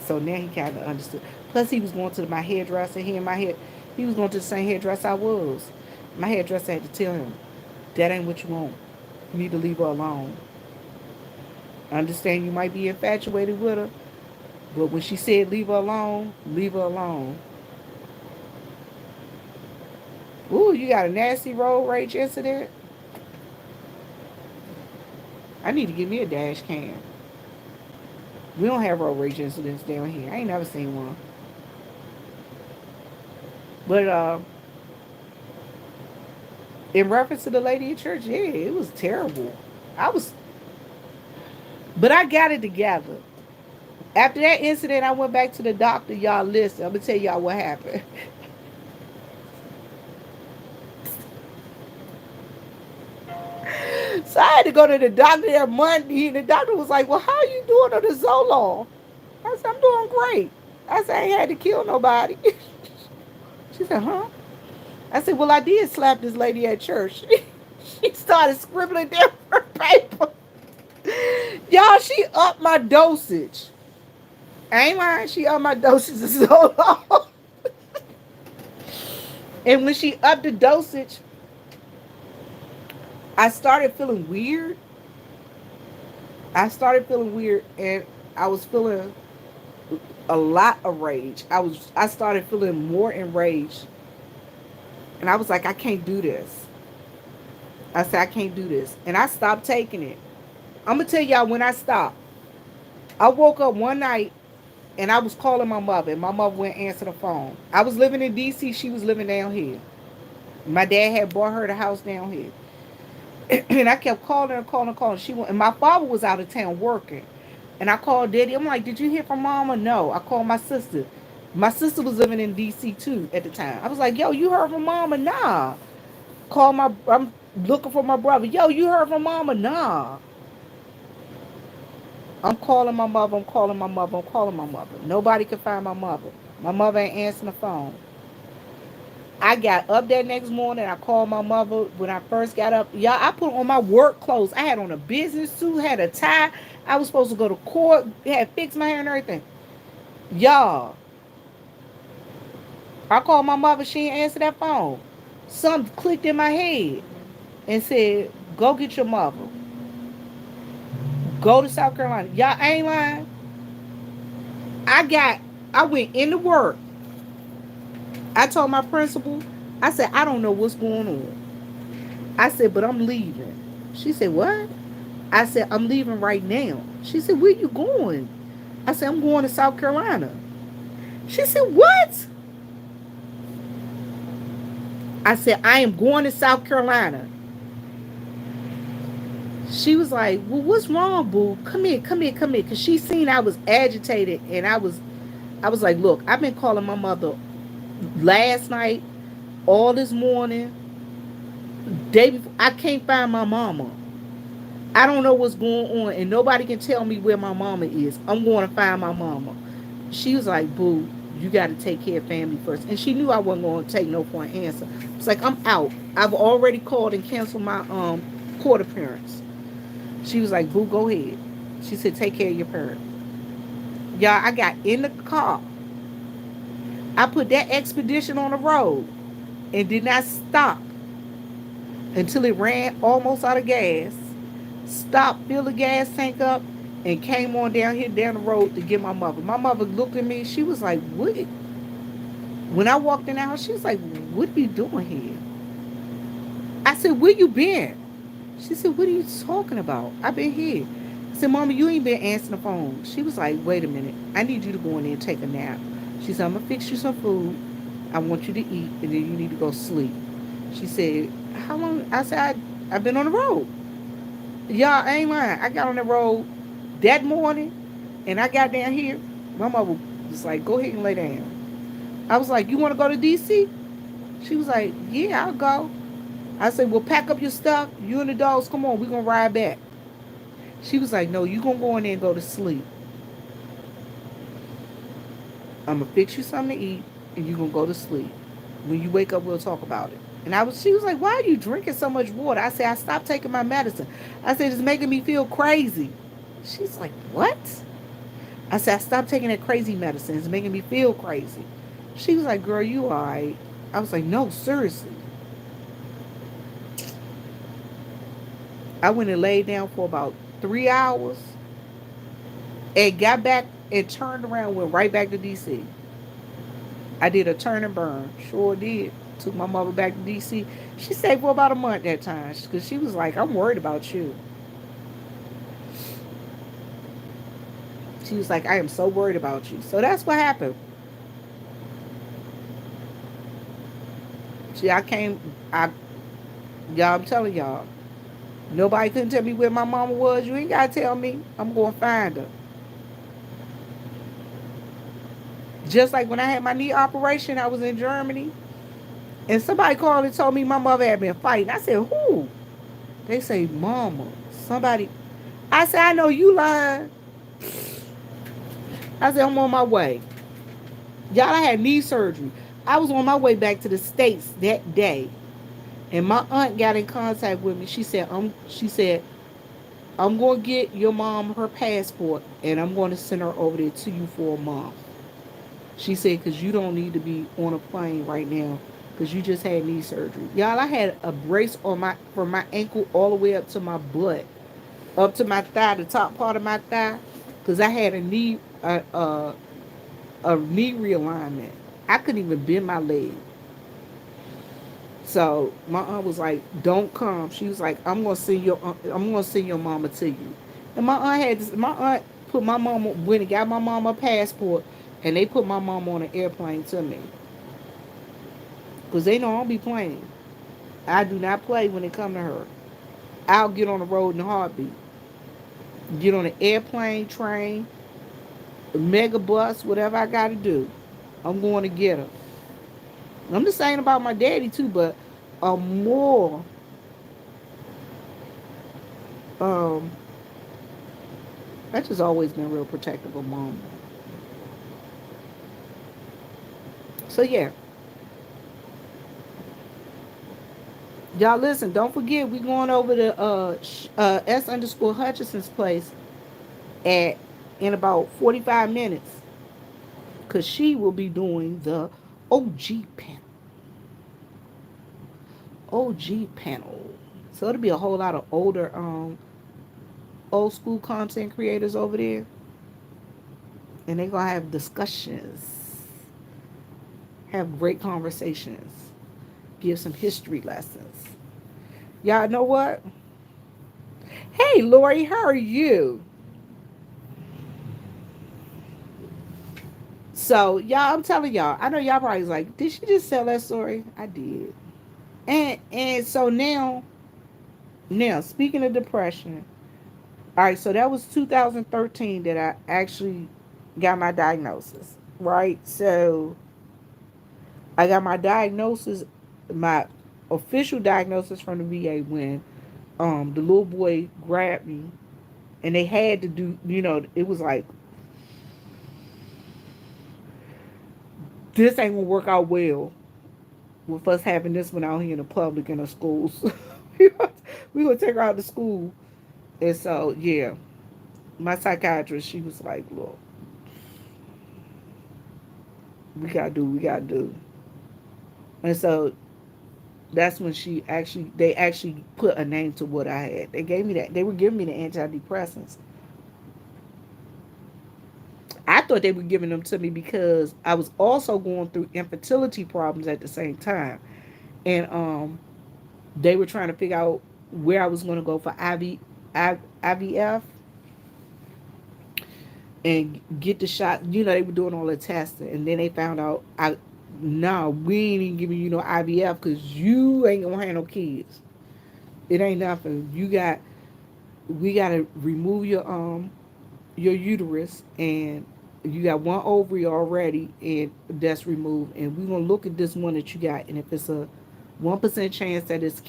So now he kind of understood. Plus, he was going to my hairdresser. He was going to the same hairdresser I was. My hairdresser had to tell him, that ain't what you want. You need to leave her alone. I understand you might be infatuated with her, but when she said leave her alone, leave her alone. Ooh, you got a nasty road rage incident? I need to give me a dash cam. We don't have road rage incidents down here. I ain't never seen one. But in reference to the lady at church, yeah, it was terrible. But I got it together. After that incident, I went back to the doctor. Y'all listen, I'm gonna tell y'all what happened. So I had to go to the doctor that Monday, and the doctor was like, "Well, how are you doing on the Zolon?" I said, "I'm doing great." I said, "I ain't had to kill nobody." She said, "Huh?" I said, "Well, I did slap this lady at church." She started scribbling down her paper. Y'all, she upped my dosage. I ain't lying, she upped my dosage of Zolon. And when she upped the dosage, I started feeling weird. And I was feeling a lot of rage. I started feeling more enraged. And I was like, I can't do this. I said, I can't do this. And I stopped taking it. I'm going to tell y'all when I stopped. I woke up one night and I was calling my mother. And my mother went answer the phone. I was living in D.C. She was living down here. My dad had bought her the house down here. And I kept calling her, calling. And my father was out of town working. And I called Daddy. I'm like, did you hear from Mama? No. I called my sister. My sister was living in D.C. too at the time. I was like, yo, you heard from Mama? Nah. I'm looking for my brother. Yo, you heard from Mama? Nah. I'm calling my mother. Nobody could find my mother. My mother ain't answering the phone. I got up that next morning. I called my mother when I first got up. Y'all, I put on my work clothes. I had on a business suit, had a tie. I was supposed to go to court, had fixed my hair and everything. Y'all, I called my mother. She didn't answer that phone. Something clicked in my head and said, go get your mother. Go to South Carolina. Y'all, I ain't lying. I went into work. I told my principal, I said, I don't know what's going on. I said, but I'm leaving. She said, what? I said, I'm leaving right now. She said, where you going? I said, I'm going to South Carolina. She said, what? I said, I am going to South Carolina. She was like, well, what's wrong, boo? Come here. Because she seen I was agitated. And I was like, look, I've been calling my mother last night, all this morning. Day before, I can't find my mama. I don't know what's going on, and nobody can tell me where my mama is. I'm going to find my mama. She was like, "Boo, you got to take care of family first." And she knew I wasn't going to take no for an answer. It's like I'm out. I've already called and canceled my court appearance. She was like, "Boo, go ahead." She said, "Take care of your parent." Y'all, I got in the car. I put that expedition on the road and did not stop until it ran almost out of gas. Stopped, filled the gas tank up, and came on down here down the road to get my mother. My mother looked at me. She was like, "What?" When I walked in the house, she was like, "What are you doing here?" I said, "Where you been?" She said, "What are you talking about? I've been here." I said, "Mama, you ain't been answering the phone." She was like, "Wait a minute. I need you to go in there and take a nap." She said, "I'm going to fix you some food. I want you to eat, and then you need to go sleep." She said, "How long?" I said, I've been on the road. Y'all ain't lying. I got on the road that morning, and I got down here. My mother was like, "Go ahead and lay down." I was like, "You want to go to D.C.?" She was like, "Yeah, I'll go." I said, "Well, pack up your stuff. You and the dogs, come on. We're going to ride back." She was like, "No, you going to go in there and go to sleep. I'm going to fix you something to eat, and you going to go to sleep. When you wake up, we'll talk about it." She was like, "Why are you drinking so much water?" I said, "I stopped taking my medicine." I said, "It's making me feel crazy." She's like, "What?" I said, "I stopped taking that crazy medicine. It's making me feel crazy." She was like, "Girl, you all right?" I was like, "No, seriously." I went and laid down for about 3 hours and got back and turned around, went right back to DC. I did a turn and burn. Sure did. Took my mother back to DC. She stayed for about a month that time because she was like, "I'm worried about you." She was like, "I am so worried about you." So that's what happened. See, I, y'all, I'm telling y'all, nobody couldn't tell me where my mama was. You ain't got to tell me. I'm going to find her. Just like when I had my knee operation, I was in Germany, and somebody called and told me my mother had been fighting. I said, "Who?" They say, "Mama, somebody." I said, "I know you lying." I said, "I'm on my way." Y'all, I had knee surgery. I was on my way back to the States that day. And my aunt got in contact with me. She said, "I'm gonna get your mom her passport and I'm gonna send her over there to you for a month." She said, "Cause you don't need to be on a plane right now, cause you just had knee surgery." Y'all, I had a brace on my from my ankle all the way up to my butt, up to my thigh, the top part of my thigh, cause I had a knee realignment. I couldn't even bend my leg. So my aunt was like, "Don't come." She was like, I'm gonna send your mama to you." And my aunt put my mama went and got my mama a passport, and they put my mama on an airplane to me, cause they know I don't be playing. I do not play when it come to her. I'll get on the road in a heartbeat. Get on an airplane, train, mega bus, whatever I got to do. I'm going to get her. I'm just saying about my daddy too, but a more um I just always been real protective of mom. So yeah, y'all listen. Don't forget we going over to S underscore Hutchinson's place at in about 45 minutes, cause she will be doing the OG panel. OG panel. So it'll be a whole lot of old school content creators over there, and they're gonna have discussions, have great conversations, give some history lessons. Y'all know what? Hey, Lori, how are you? So, y'all, I'm telling y'all, I know y'all probably was like, did she just tell that story? I did. And so now speaking of depression, all right, so that was 2013 that I actually got my diagnosis, right? So I got my diagnosis, my official diagnosis from the VA when the little boy grabbed me, and they had to do, it was like, this ain't gonna work out well with us having this one out here in the public in the schools. We gonna take her out to school. And so, yeah, my psychiatrist, she was like, look, we gotta do what we gotta do. And so that's when they actually put a name to what I had. They gave me that. They were giving me the antidepressants. I thought they were giving them to me because I was also going through infertility problems at the same time. And they were trying to figure out where I was going to go for IVF and get the shot. They were doing all the testing, and then they found out, no, we ain't even giving you no IVF because you ain't gonna have no kids. It ain't nothing. We gotta remove your uterus, and you got one ovary already, and that's removed. And we're gonna look at this one that you got, and if it's a 1% chance that it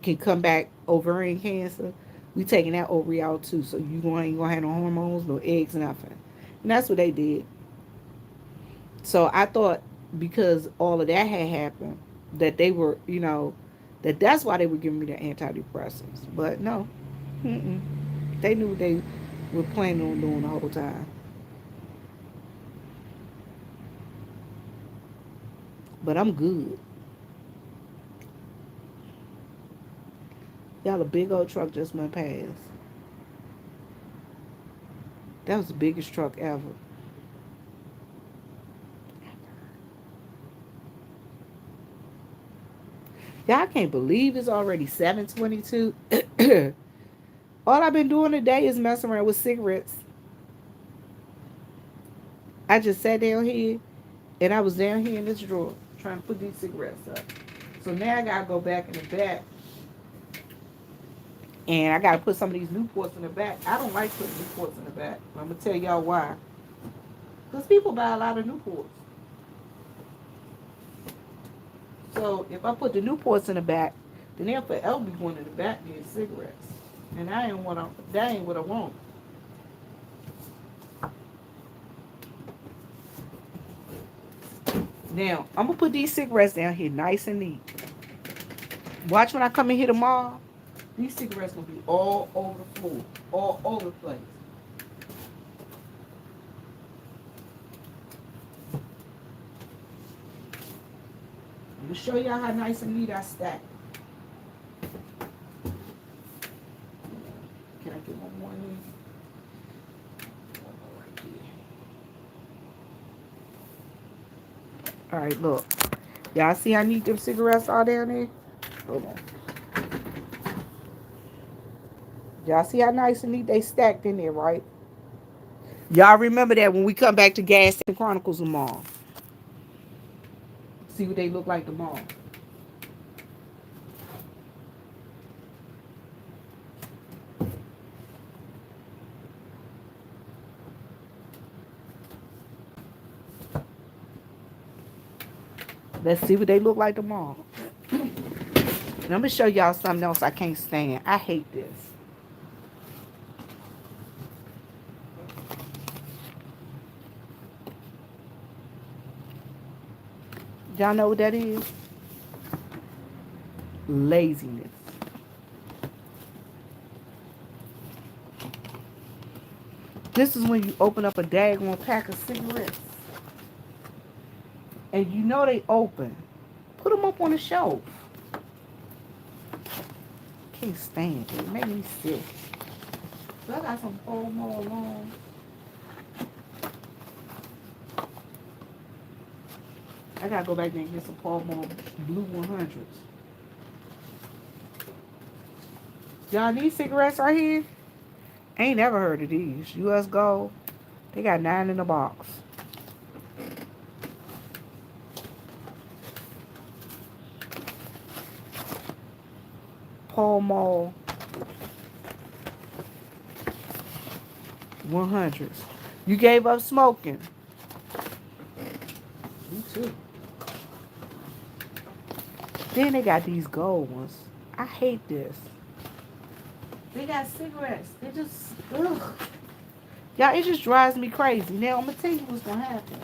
can come back ovarian cancer, we taking that ovary out too. So you ain't gonna have no hormones, no eggs, nothing. And that's what they did. So I thought because all of that had happened, that they were, that's why they were giving me the antidepressants. But no, mm-mm. They knew what they were planning on doing the whole time. But I'm good. Y'all, a big old truck just went past. That was the biggest truck ever. Y'all, I can't believe it's already 7:22. All I've been doing today is messing around with cigarettes. I just sat down here, and I was down here in this drawer trying to put these cigarettes up. So now I gotta go back in the back, and I gotta put some of these Newports in the back. I don't like putting Newports in the back. I'm gonna tell y'all why. Because people buy a lot of Newports. So if I put the Newports in the back, then they'll forever be going in the back being cigarettes. And that ain't what I want. Now, I'm gonna put these cigarettes down here nice and neat. Watch when I come in here tomorrow. These cigarettes gonna be all over the floor, all over the place. I'm gonna show y'all how nice and neat I stack. Can I get one more in here? One more right here. All right, look. Y'all see how neat them cigarettes are down there? Hold on. Y'all see how nice and neat they stacked in there, right? Y'all remember that when we come back to Gas and Chronicles tomorrow. See what they look like tomorrow. Let's see what they look like tomorrow. And I'm going to show y'all something else I can't stand. I hate this. Y'all know what that is? Laziness. This is when you open up a daggone pack of cigarettes. And you know they open. Put them up on the shelf. Can't stand it. It made me sick. So I got some Pall Mall along. I gotta go back there and get some Pall Mall Blue 100s. Y'all need cigarettes right here? I ain't never heard of these. US Gold. They got 9 in the box. Pall Mall 100s. You gave up smoking. Me too. Then they got these gold ones. I hate this. They got cigarettes. They just, ugh. Y'all, it just drives me crazy. Now, I'm going to tell you what's going to happen.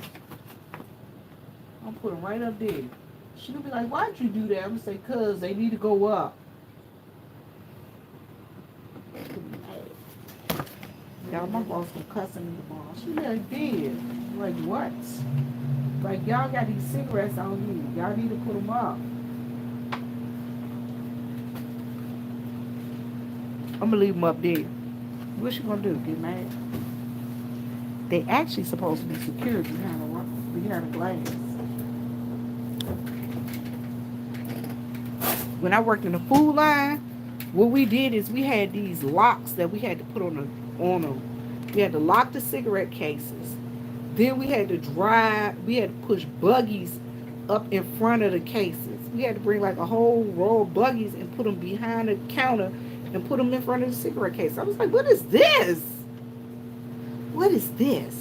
I'm going to put them right up there. She going to be like, why'd you do that? I'm going to say, because they need to go up. Y'all, my boss going to cuss at me tomorrow. She like, did. Like, what? Like, y'all got these cigarettes on you. Y'all need to put them up. I'm going to leave them up there. What you going to do? Get mad? They actually supposed to be secured behind the glass. When I worked in the food line, what we did is we had these locks that we had to put on them. We had to lock the cigarette cases. Then we had to push buggies up in front of the cases. We had to bring like a whole row of buggies and put them behind the counter and put them in front of the cigarette case. I was like, what is this? What is this?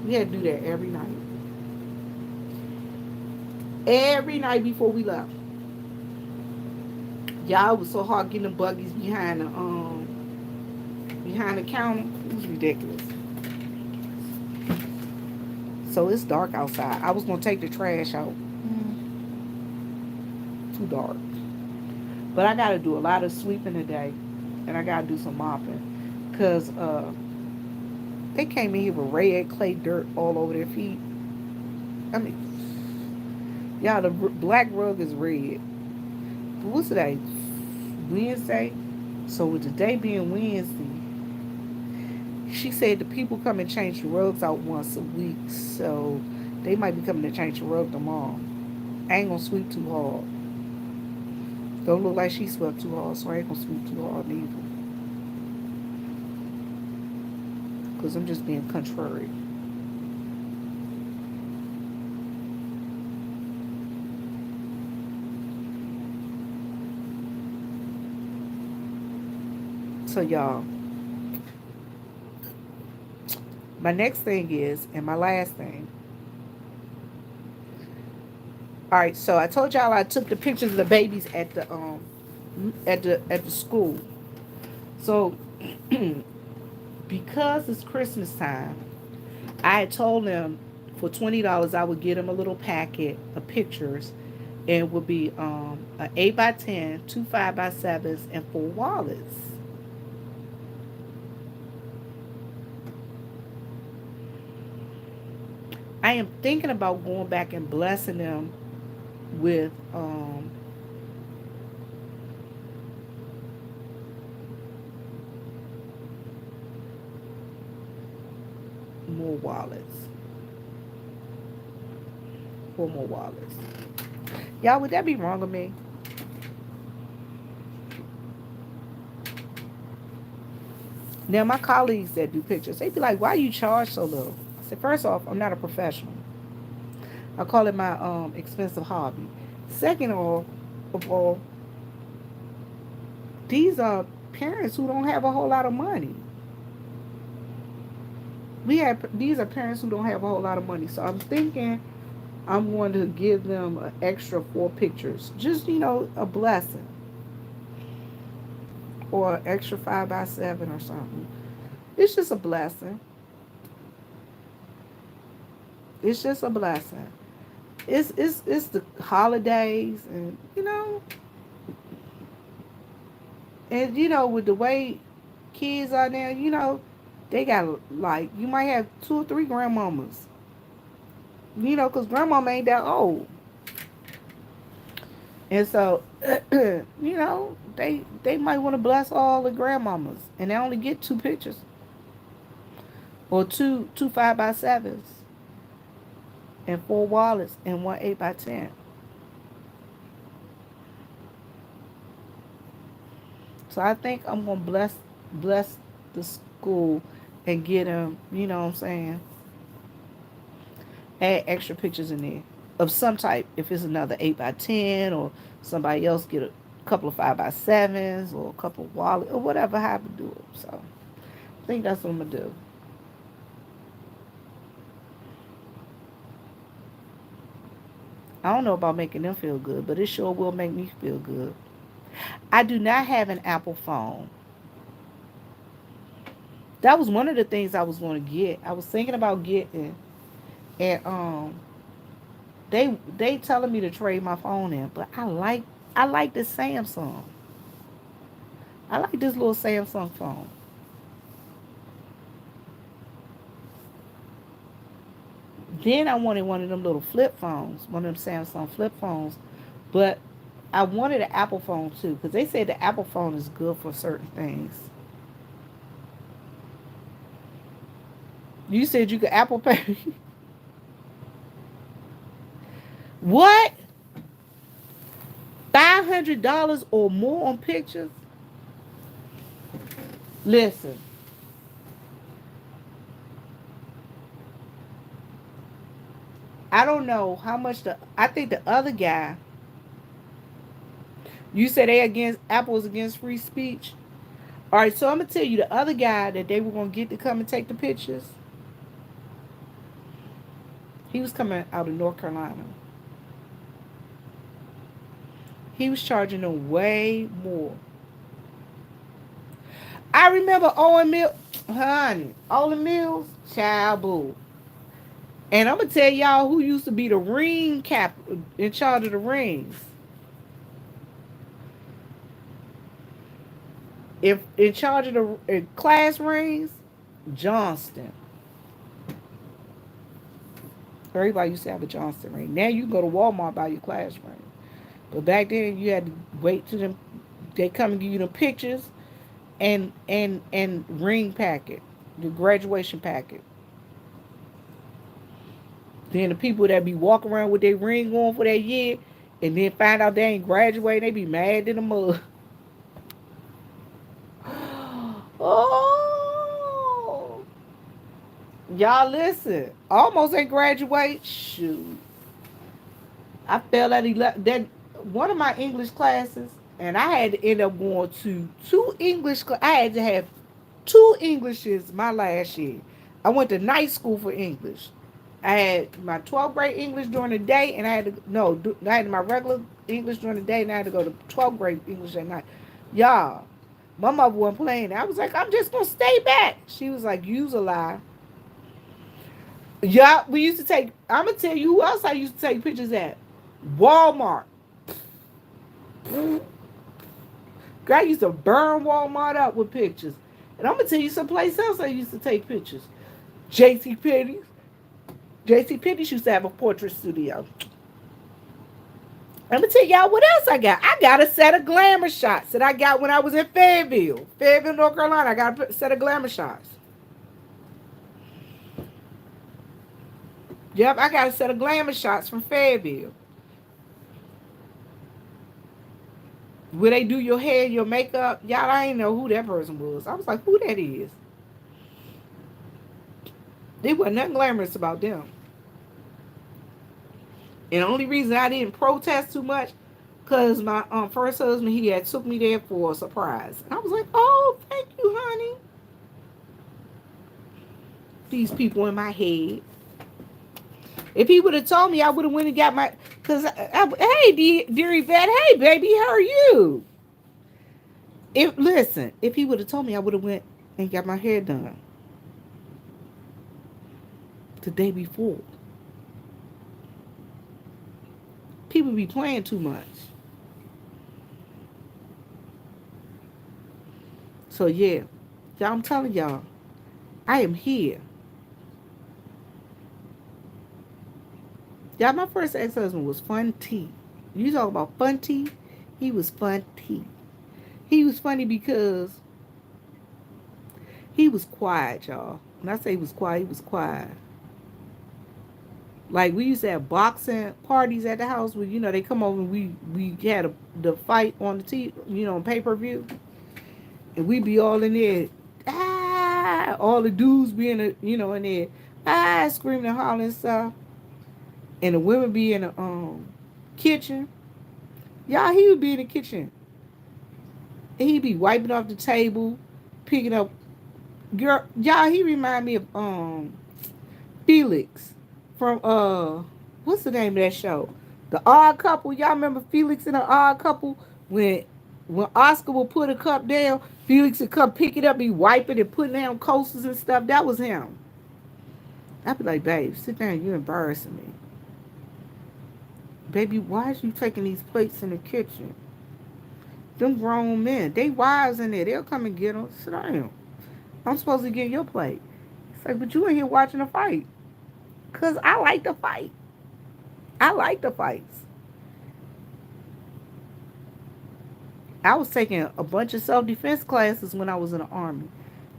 We had to do that every night. Every night before we left. Y'all, it was so hard getting the buggies behind the counter. It was ridiculous. So it's dark outside. I was gonna take the trash out. Too dark. But I gotta do a lot of sweeping today. And I gotta do some mopping. Cause they came in here with red clay dirt all over their feet. I mean, y'all, the black rug is red. But what's today? Wednesday. So with the day being Wednesday, she said the people come and change the rugs out once a week. So they might be coming to change the rug tomorrow. I ain't gonna sweep too hard. Don't look like she swept too hard, so I ain't gonna sweep too hard neither. Because I'm just being contrary. So y'all, my next thing is, and my last thing. All right, so I told y'all I took the pictures of the babies at the school. So because it's Christmas time, I had told them for $20 I would get them a little packet of pictures, and it would be an 8x10, two 5x7s, and 4 wallets. I am thinking about going back and blessing them with more wallets. 4 more wallets. Y'all, would that be wrong of me? Now, my colleagues that do pictures, they be like, why you charge so little? I said, first off, I'm not a professional. I call it my expensive hobby. Second of all, these are parents who don't have a whole lot of money. These are parents who don't have a whole lot of money. So I'm thinking I'm going to give them an extra 4 pictures. Just, a blessing. Or an extra 5x7 or something. It's just a blessing. It's just a blessing. It's the holidays, and with the way kids are now, they got, like, you might have 2 or 3 grandmamas, because grandmama ain't that old. And so they might want to bless all the grandmamas, and they only get 2 pictures, or two 5x7s, and 4 wallets, and 1 8x10. So I think I'm gonna bless the school and get them. You know what I'm saying? Add extra pictures in there of some type. If it's another 8x10, or somebody else get a couple of 5x7s, or a couple of wallets, or whatever, how to do it. So I think that's what I'm gonna do. I don't know about making them feel good, but it sure will make me feel good. I do not have an Apple phone. That was one of the things I was going to get. I was thinking about getting, and they telling me to trade my phone in, but I like this Samsung. I like this little Samsung phone. Then I wanted one of them little flip phones, one of them Samsung flip phones, but I wanted an Apple phone too because they said the Apple phone is good for certain things. You said you could Apple Pay. What? $500 or more on pictures? Listen, I don't know how much the. I think the other guy. You said they against Apple's against free speech. All right, so I'm gonna tell you the other guy that they were gonna get to come and take the pictures. He was coming out of North Carolina. He was charging them way more. I remember Owen Mills, honey, Owen Mills, child boo. And I'm gonna tell y'all who used to be the ring cap in charge of the rings. If in charge of the class rings, Johnston. Everybody used to have a Johnston ring. Now you can go to Walmart and buy your class ring. But back then you had to wait till them they come and give you the pictures and ring packet, the graduation packet. Then the people that be walking around with their ring on for that year and then find out they ain't graduating, they be mad in the mud. Oh, y'all listen. Almost ain't graduate. Shoot. I fell at that one of my English classes, and I had to end up going to two English. I had to have two Englishes my last year. I went to night school for English. I had my 12th grade English during the day, and I had to no, I had my regular English during the day, and I had to go to 12th grade English at night. Y'all, my mother wasn't playing. I was like, I'm just gonna stay back. She was like, "You's a lie." Yeah, we used to take. I'm gonna tell you who else I used to take pictures at. Walmart. Girl, I used to burn Walmart up with pictures. And I'm gonna tell you someplace else I used to take pictures. JC Penney's. JC Penney's used to have a portrait studio. I'm gonna tell y'all what else I got. I got a set of glamour shots that I got when I was in Fayetteville, North Carolina. I got a set of glamour shots. Yep, I got a set of glamour shots from Fayetteville. Where they do your hair, your makeup. Y'all, I ain't know who that person was. I was like, who that is? There wasn't nothing glamorous about them. And the only reason I didn't protest too much, because my first husband, he had took me there for a surprise. And I was like, oh, thank you, honey. These people in my head. If he would have told me, I would have went and got my, because, hey, dear Yvette, hey, baby, how are you? If he would have told me, I would have went and got my hair done the day before. People be playing too much. So yeah, I'm telling y'all, I am here. Y'all, my first ex-husband was fun tea. You talk about fun tea? He was fun tea. He was funny because he was quiet, y'all. When I say he was quiet. Like, we used to have boxing parties at the house where, they come over and we had the fight on the TV, on pay-per-view. And we be all in there, all the dudes be in there, screaming and hollering and stuff. And the women be in the kitchen. Y'all, he would be in the kitchen. And he'd be wiping off the table, picking up. Girl, y'all, he remind me of Felix from what's the name of that show? The Odd Couple. Y'all remember Felix in the Odd Couple when Oscar would put a cup down, Felix would come pick it up, be wiping and putting down coasters and stuff. That was him. I'd be like, babe, sit down. You're embarrassing me. Baby, why is you taking these plates in the kitchen? Them grown men, they wives in there. They'll come and get them. Sit down. I'm supposed to get your plate. It's like, but you in here watching a fight. Because I like to fight. I like the fights. I was taking a bunch of self-defense classes when I was in the Army.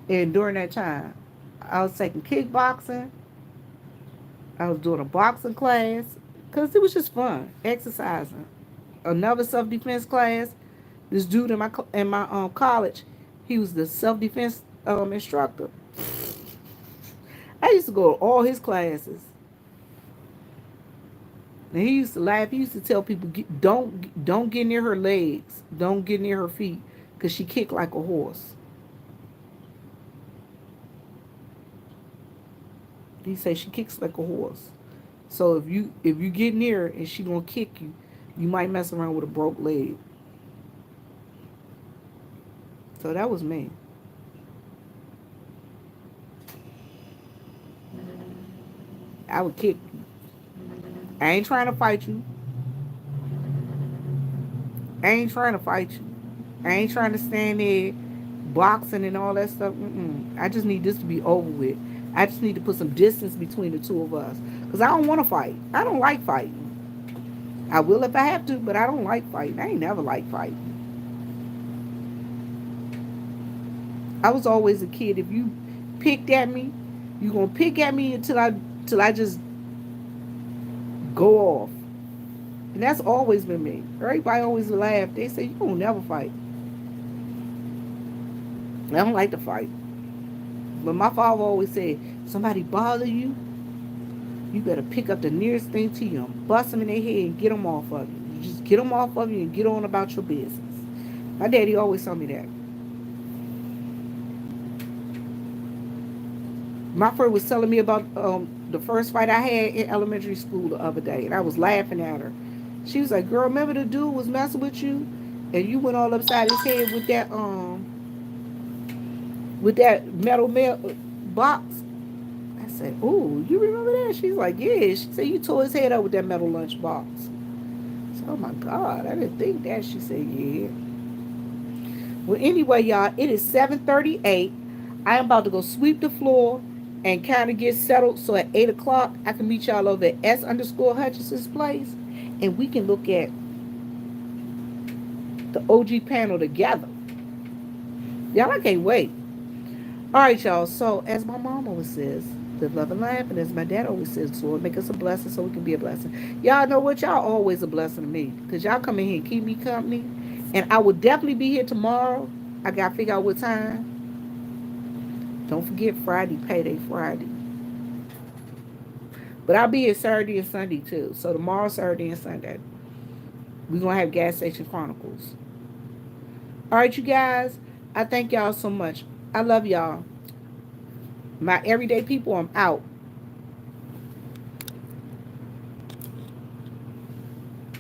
And during that time, I was taking kickboxing. I was doing a boxing class. Because it was just fun, exercising. Another self-defense class. This dude in my college, he was the self-defense instructor. I used to go to all his classes. And he used to laugh. He used to tell people, don't get near her legs. Don't get near her feet. Because she kicked like a horse. He said she kicks like a horse. So if you get near her and she gonna kick you, you might mess around with a broke leg. So that was me. I would kick you. I ain't trying to fight you. I ain't trying to fight you. I ain't trying to stand there boxing and all that stuff. I just need this to be over with. I just need to put some distance between the two of us. Because I don't want to fight. I don't like fighting. I will if I have to, but I don't like fighting. I ain't never liked fighting. I was always a kid. If you picked at me, you gonna pick at me until I just go off. And that's always been me. Everybody always laugh. They say you don't never fight. I don't like to fight. But my father always said, somebody bother you, you better pick up the nearest thing to you and bust them in their head and get them off of you. You just get them off of you and get on about your business. My daddy always told me that. My friend was telling me about the first fight I had in elementary school the other day, and I was laughing at her. She was like, "Girl, remember the dude was messing with you, and you went all upside his head with that metal box." I said, "Ooh, you remember that?" She's like, "Yeah." She said, "You tore his head up with that metal lunch box." I said, "Oh my God, I didn't think that." She said, "Yeah." Well, anyway, y'all, it is 7:38. I am about to go sweep the floor and kind of get settled so at 8 o'clock I can meet y'all over at S_Hutchinson's place and we can look at the OG panel together. Y'all, I can't wait. All right, y'all. So, as my mom always says, live, love, and laugh. And as my dad always says, Lord, make us a blessing so we can be a blessing. Y'all know what? Y'all always a blessing to me because y'all come in here and keep me company. And I will definitely be here tomorrow. I got to figure out what time. Don't forget Friday, payday Friday. But I'll be here Saturday and Sunday too. So tomorrow, Saturday and Sunday, we're going to have Gas Station Chronicles. All right, you guys. I thank y'all so much. I love y'all. My everyday people, I'm out.